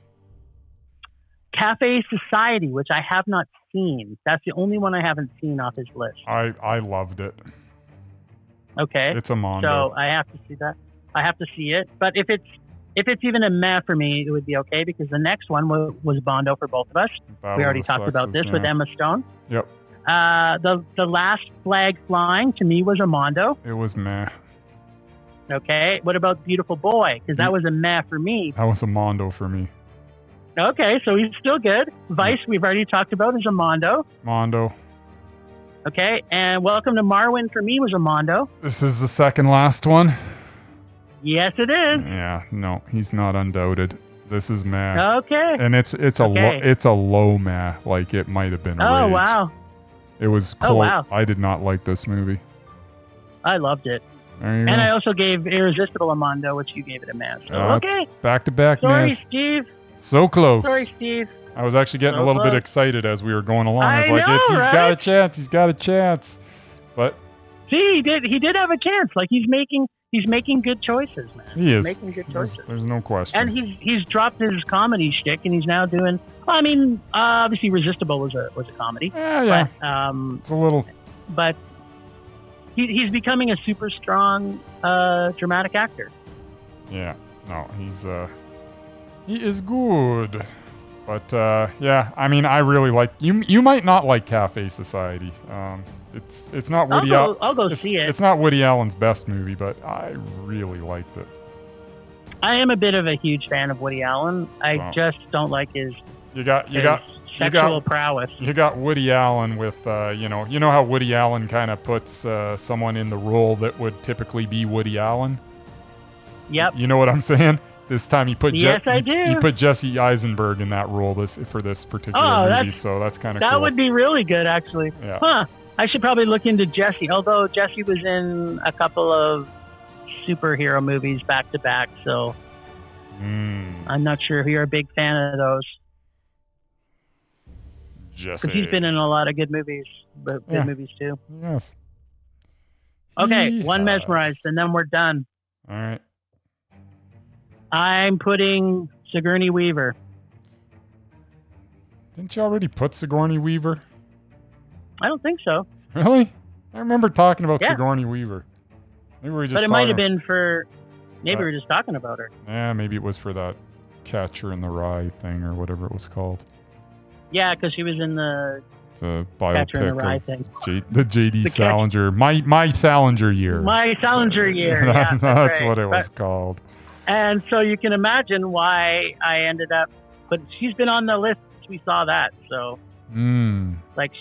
Cafe Society, which I have not seen. That's the only one I haven't seen off his list. I loved it. Okay. It's a Mondo. So I have to see that. I have to see it. But if it's even a meh for me, it would be okay because the next one was Mondo for both of us. Battle We already of the talked about Sexes, this with yeah. Emma Stone. Yep. The last flag flying to me was a Mondo. It was meh. Okay. What about Beautiful Boy? Because that was a meh for me. That was a Mondo for me. Okay, so he's still good. Vice, we've already talked about, is a Mondo. Mondo. Okay, and Welcome to Marwin for me was a Mondo. This is the second last one. Yes, it is. Yeah, no, he's not Undoubted. This is meh. Okay. And it's a low meh. Like it might have been. Oh Rage. wow. It was close. Oh, wow. I did not like this movie. I loved it. There you go. And I also gave Irresistible a Mondo, which you gave it a meh. So, okay. Back to back, Sorry, man. Steve. So close. Sorry, Steve. I was actually getting So a little bit close. excited as we were going along. I was I like, know, he's got right? a chance. He's got a chance. But See, he did have a chance. Like he's making good choices, man. he is. He's making good choices. There's no question. And he's dropped his comedy shtick, and he's now doing. Well, I mean, obviously, Resistible was a comedy. yeah. But, It's a little. but he's becoming a super strong dramatic actor. Yeah. No, he is good. But yeah, I mean, I really like you. You might not like Cafe Society. It's not Woody. I'll go see it. It's not Woody Allen's best movie, but I really liked it. I am a bit of a huge fan of Woody Allen. I just don't like his sexual prowess. You got Woody Allen with you know how Woody Allen kind of puts someone in the role that would typically be Woody Allen. Yep. You know what I'm saying? This time he put I do. He put Jesse Eisenberg in that role for this particular movie, so that's kind of cool. That would be really good, actually. Yeah. Huh. I should probably look into Jesse, although Jesse was in a couple of superhero movies back to back, so I'm not sure if you're a big fan of those. Jesse. Because he's been in a lot of good movies, but good movies too. Yes. Okay, one Mesmerized, and then we're done. All right. I'm putting Sigourney Weaver. Didn't you already put Sigourney Weaver? I don't think so. Really? I remember talking about Yeah. Sigourney Weaver. Maybe we were just. But it might have talking- been for. Maybe we're just talking about her. Yeah, maybe it was for that Catcher in the Rye thing or whatever it was called. Yeah, because she was in the The Catcher in the biopic Rye of thing. the J.D. Salinger, my Salinger year. My Salinger year. that's yeah, that's right. what it was called. And so you can imagine why I ended up. But she's been on the list. We saw that. So, like,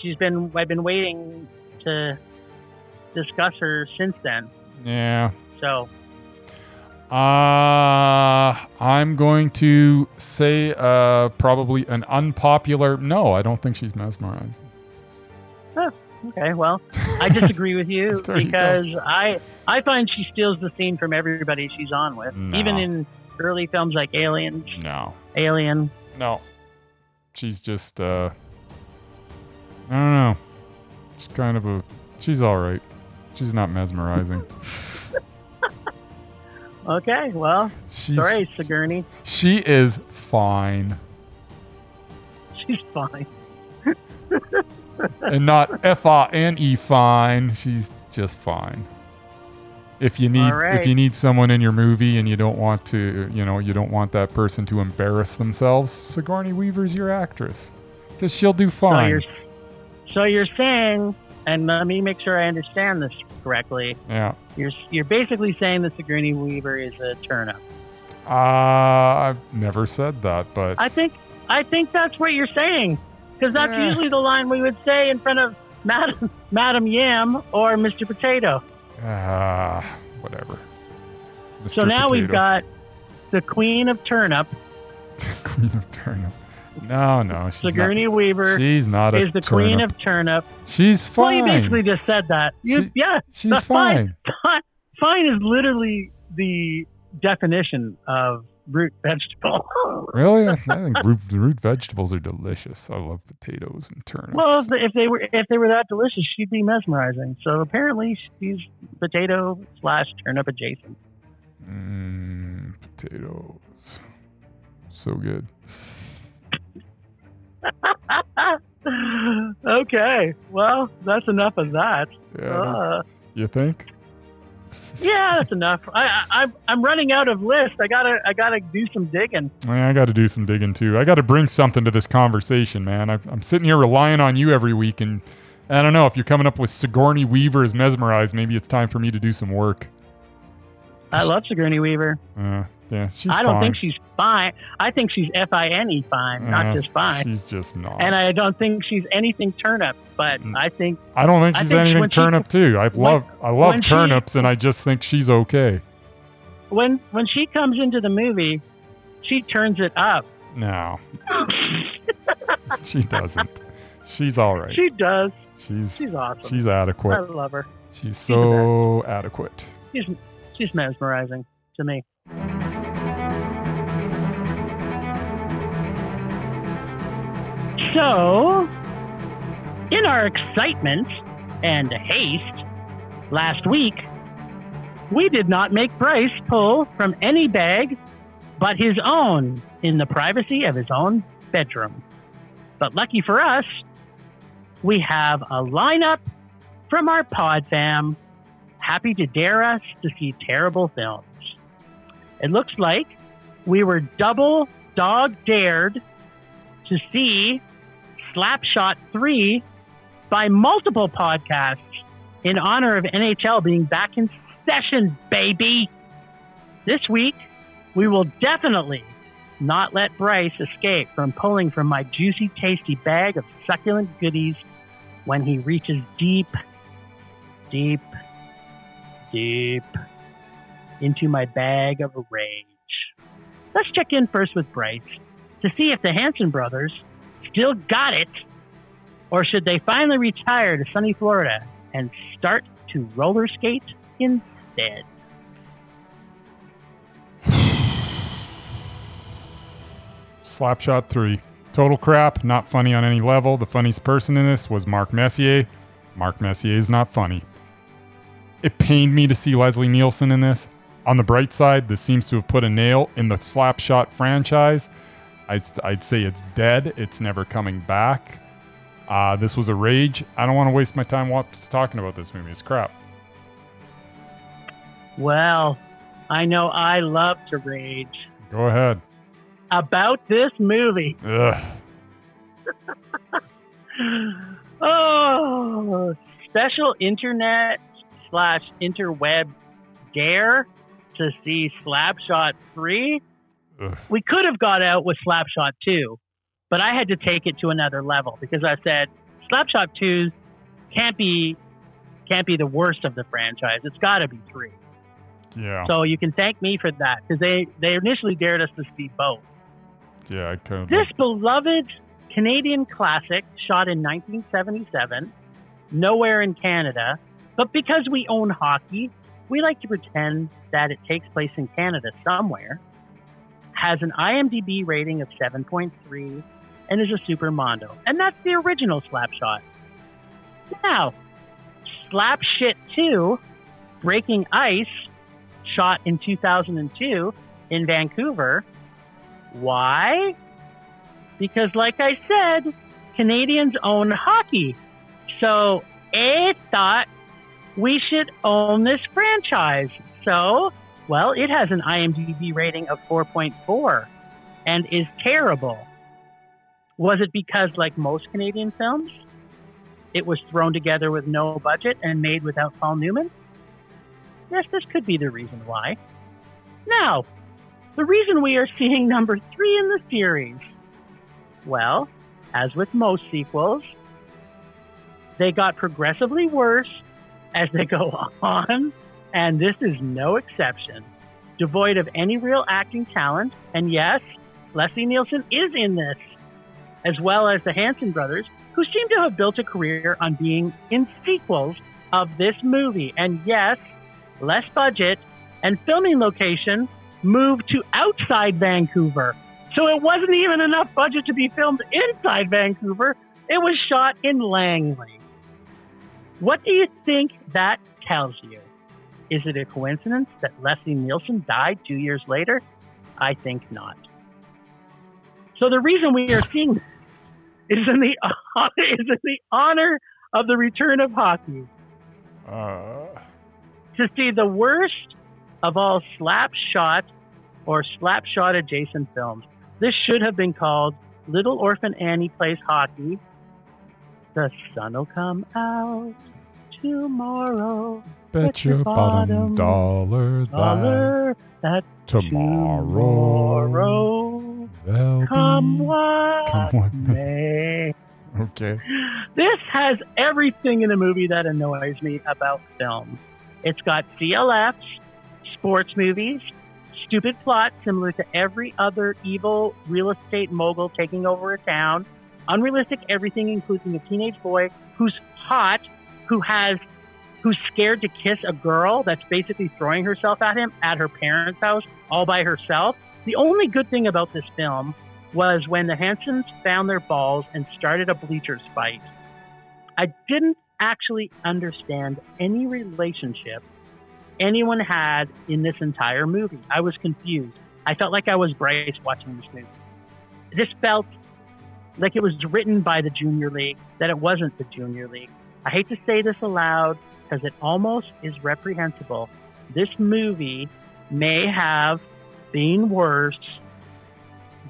I've been waiting to discuss her since then. Yeah. So. I'm going to say probably an unpopular. No, I don't think she's mesmerized. Oh, okay, well, I disagree with you There you because I find she steals the scene from everybody she's on with, No. even in early films like Alien. No. She's just I don't know. She's kind of she's all right. She's not mesmerizing. Okay, well, sorry, Sigourney. She is fine. She's fine. And not Fine. She's just fine. If you need All right. if you need someone in your movie and you don't want to, you don't want that person to embarrass themselves, Sigourney Weaver's your actress. Because she'll do fine. So you're saying, and let me make sure I understand this correctly. Yeah. You're basically saying that Sigourney Weaver is a turnip. I've never said that, but I think that's what you're saying, because that's usually the line we would say in front of Madam Yam or Mr. Potato. Whatever. Mr. So now Potato. we've got the Queen of Turnip. Queen of Turnip. No, she's Sigourney not. Weaver She's not a is the turnip. Queen of Turnip. She's fine. Well, you basically just said that. She's fine. Fine is literally the definition of root vegetable. Really? I think root vegetables are delicious. I love potatoes and turnips. Well, if they were that delicious, she'd be mesmerizing. So apparently, she's potato/turnip adjacent. Potatoes, so good. Okay, well, that's enough of that. Yeah, you think? Yeah, that's enough. I'm running out of lists. I gotta do some digging. I got to do some digging too. I got to bring something to this conversation, man. I'm sitting here relying on you every week, and I don't know if you're coming up with Sigourney Weaver as Mesmerized. Maybe it's time for me to do some work. I love Sigourney Weaver. Yeah, she's fine. I don't think she's fine. I think she's fine, not just fine. She's just not. And I don't think she's anything turnip, but I don't think she's anything turnip too. I love turnips, and I just think she's okay. When she comes into the movie, she turns it up. No. She doesn't. She's all right. She does. She's awesome. She's adequate. I love her. She's so adequate. She's mesmerizing to me. So, in our excitement and haste, last week, we did not make Bryce pull from any bag but his own in the privacy of his own bedroom. But lucky for us, we have a lineup from our pod fam happy to dare us to see terrible films. It looks like we were double dog dared to see Slapshot 3 by multiple podcasts in honor of NHL being back in session, baby. This week, we will definitely not let Bryce escape from pulling from my juicy, tasty bag of succulent goodies when he reaches deep, deep, deep into my bag of rage. Let's check in first with Bryce to see if the Hanson brothers still got it, or should they finally retire to sunny Florida and start to roller skate instead? Slapshot 3. Total crap, not funny on any level. The funniest person in this was Mark Messier. Mark Messier is not funny. It pained me to see Leslie Nielsen in this. On the bright side, this seems to have put a nail in the Slapshot franchise. I'd say it's dead. It's never coming back. This was a rage. I don't want to waste my time talking about this movie. It's crap. Well, I know I love to rage. Go ahead. About this movie. Ugh. Oh, special internet/interweb dare to see Slapshot 3. Ugh. We could have got out with Slapshot 2, but I had to take it to another level because I said Slapshot 2 can't be the worst of the franchise. It's got to be 3. Yeah. So you can thank me for that because they initially dared us to see both. Yeah, I could. This beloved Canadian classic shot in 1977, nowhere in Canada, but because we own hockey, we like to pretend that it takes place in Canada somewhere, has an IMDb rating of 7.3, and is a super mondo. And that's the original Slapshot. Now, Slapshit 2, Breaking Ice, shot in 2002 in Vancouver. Why? Because, like I said, Canadians own hockey. So, I thought we should own this franchise. So, well, it has an IMDb rating of 4.4 and is terrible. Was it because, like most Canadian films, it was thrown together with no budget and made without Paul Newman? Yes, this could be the reason why. Now, the reason we are seeing number 3 in the series. Well, as with most sequels, they got progressively worse as they go on, and this is no exception. Devoid of any real acting talent, and yes, Leslie Nielsen is in this, as well as the Hanson brothers, who seem to have built a career on being in sequels of this movie. And yes, less budget and filming location moved to outside Vancouver. So it wasn't even enough budget to be filmed inside Vancouver. It was shot in Langley. What do you think that tells you? Is it a coincidence that Leslie Nielsen died 2 years later? I think not. So the reason we are seeing this is in the honor of the return of hockey. To see the worst of all slapshot or slapshot adjacent films. This should have been called Little Orphan Annie Plays Hockey. The sun'll come out tomorrow. Bet your bottom dollar that tomorrow come what may. Okay. This has everything in a movie that annoys me about film. It's got CLFs, sports movies, stupid plot similar to every other evil real estate mogul taking over a town, unrealistic everything, including a teenage boy who's hot, who's scared to kiss a girl that's basically throwing herself at him at her parents' house all by herself. The only good thing about this film was when the Hansons found their balls and started a bleachers fight. I didn't actually understand any relationship anyone had in this entire movie. I was confused. I felt like I was Bryce watching this movie. This felt like it was written by the Junior League, that it wasn't the Junior League. I hate to say this aloud because it almost is reprehensible. This movie may have been worse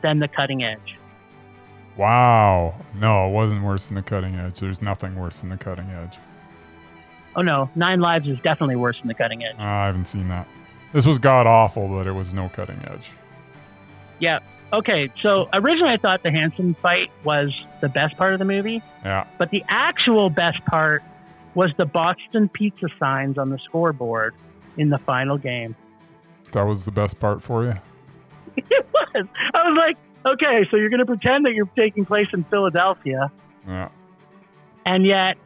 than The Cutting Edge. Wow. No, it wasn't worse than The Cutting Edge. There's nothing worse than The Cutting Edge. Oh no, 9 Lives is definitely worse than The Cutting Edge. I haven't seen that. This was god-awful, but it was no Cutting Edge. Yeah. Okay, so originally I thought the Hanson fight was the best part of the movie. Yeah. But the actual best part was the Boston Pizza signs on the scoreboard in the final game. That was the best part for you? It was. I was like, okay, so you're going to pretend that you're taking place in Philadelphia. Yeah. And yet,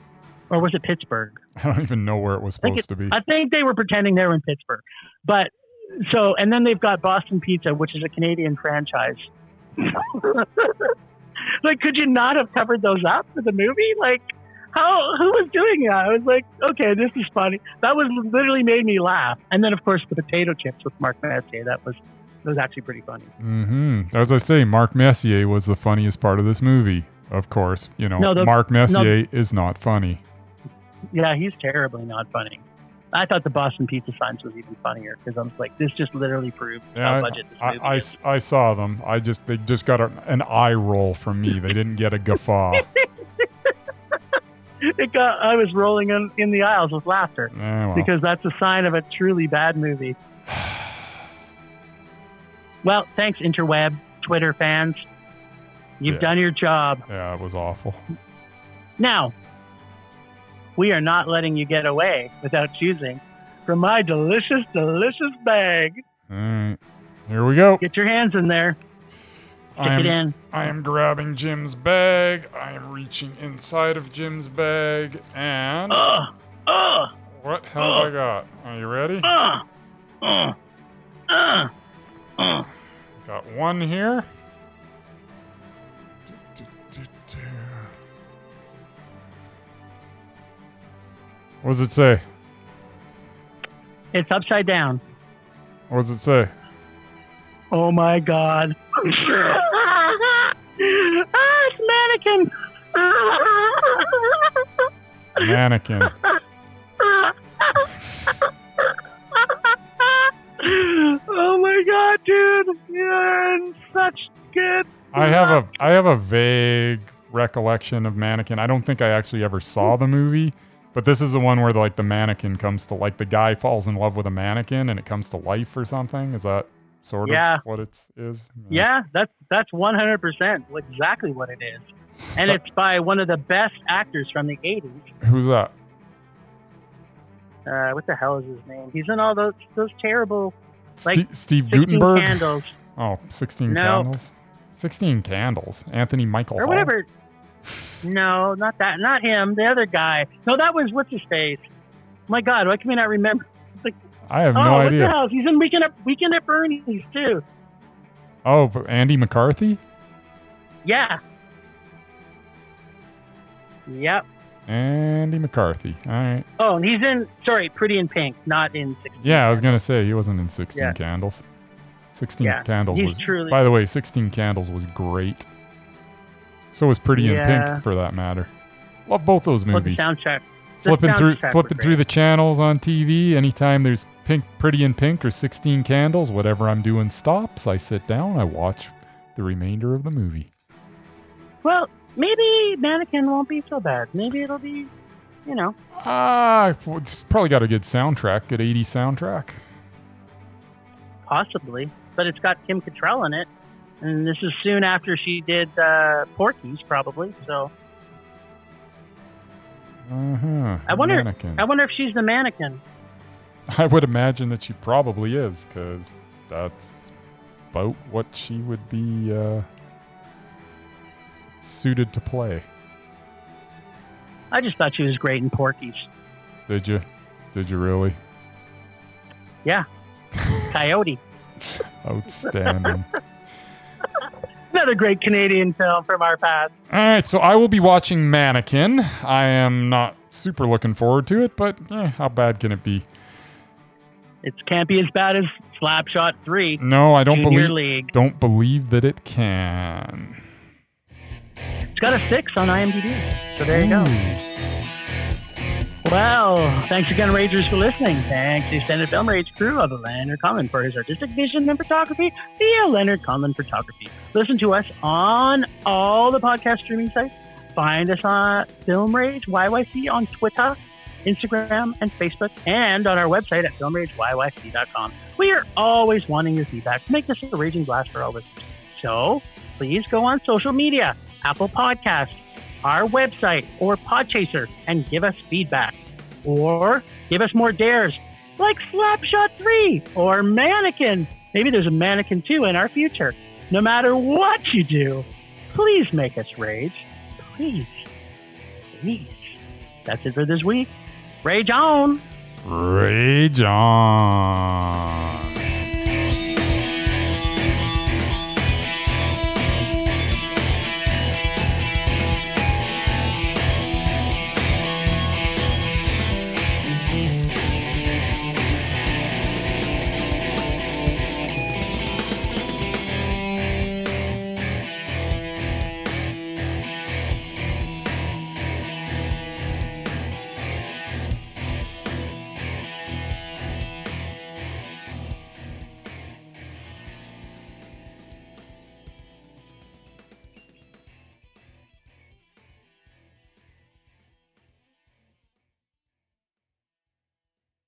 or was it Pittsburgh? I don't even know where it was supposed to be. I think they were pretending they were in Pittsburgh. But, so, and then they've got Boston Pizza, which is a Canadian franchise. Like, could you not have covered those up for the movie? Like, who was doing that? I was like, okay, this is funny. That was literally made me laugh. And then, of course, the potato chips with Mark Messier. That was actually pretty funny. Mm-hmm. As I say, Mark Messier was the funniest part of this movie. Of course, Mark Messier is not funny. Yeah, he's terribly not funny. I thought the Boston Pizza signs was even funnier because I was like, this just literally proved how budget this movie is. I saw them. They just got an eye roll from me. They didn't get a guffaw. I was rolling in the aisles with laughter because that's a sign of a truly bad movie. Well, thanks, interweb, Twitter fans. You've done your job. Yeah, it was awful. Now, we are not letting you get away without choosing from my delicious, delicious bag. All right. Here we go. Get your hands in there. Stick it in. I am grabbing Jim's bag. I am reaching inside of Jim's bag. And what have I got? Are you ready? Got one here. What does it say? It's upside down. What does it say? Oh my God. It's mannequin. Mannequin. my god, dude! You're in such good. I have a vague recollection of Mannequin. I don't think I actually ever saw the movie, but this is the one where the mannequin comes to the guy falls in love with a mannequin and it comes to life or something. Is that sort of what it is? Yeah, that's 100% exactly what it is, and it's by one of the best actors from the 80s. Who's that? What the hell is his name? He's in all those terrible Steve Guttenberg. Candles. Oh, 16 Candles. 16 Candles. Anthony Michael or Hall. whatever. No, not that. Not him. The other guy. No, that was what's his face. My God, why can we not remember? I have no idea. What the hell? He's in Weekend at Bernie's too. Oh, but Andy McCarthy? Yeah. Yep. Andy McCarthy. All right. Oh, and he's in, Pretty in Pink, not in 16 Yeah, I was going to say, he wasn't in 16 Candles. 16 Candles he's was... truly... By the way, 16 Candles was great. So was Pretty in Pink, for that matter. Love both those movies. The soundtrack. Flipping through the channels on TV, anytime there's Pretty in Pink or 16 Candles, whatever I'm doing stops, I sit down, I watch the remainder of the movie. Well, maybe Mannequin won't be so bad. Maybe it'll be, it's probably got a good soundtrack, good 80s soundtrack. Possibly. But it's got Kim Cattrall in it. And this is soon after she did Porky's, probably. So I wonder if she's the mannequin. I would imagine that she probably is, because that's about what she would be suited to play. I just thought she was great in Porky's. Did you? Did you really? Yeah. Coyote. Outstanding. Another great Canadian film from our past. All right, so I will be watching Mannequin. I am not super looking forward to it, but how bad can it be? It can't be as bad as Slapshot 3. No, I don't League. Don't believe that it can. It's got a 6 on IMDb, so there you go. Well, thanks again, Ragers, for listening. Thanks to the extended Film Rage crew of Leonard Conlon for his artistic vision and photography via Leonard Conlon Photography. Listen to us on all the podcast streaming sites. Find us on Film Rage YYC on Twitter, Instagram, and Facebook, and on our website at filmrageyyc.com. We are always wanting your feedback to make this a raging blast for all listeners. So please go on social media, Apple Podcasts, our website, or Podchaser, and give us feedback. Or give us more dares, like Slapshot 3 or Mannequin. Maybe there's a Mannequin 2 in our future. No matter what you do, please make us rage. Please. Please. That's it for this week. Rage on! Rage on!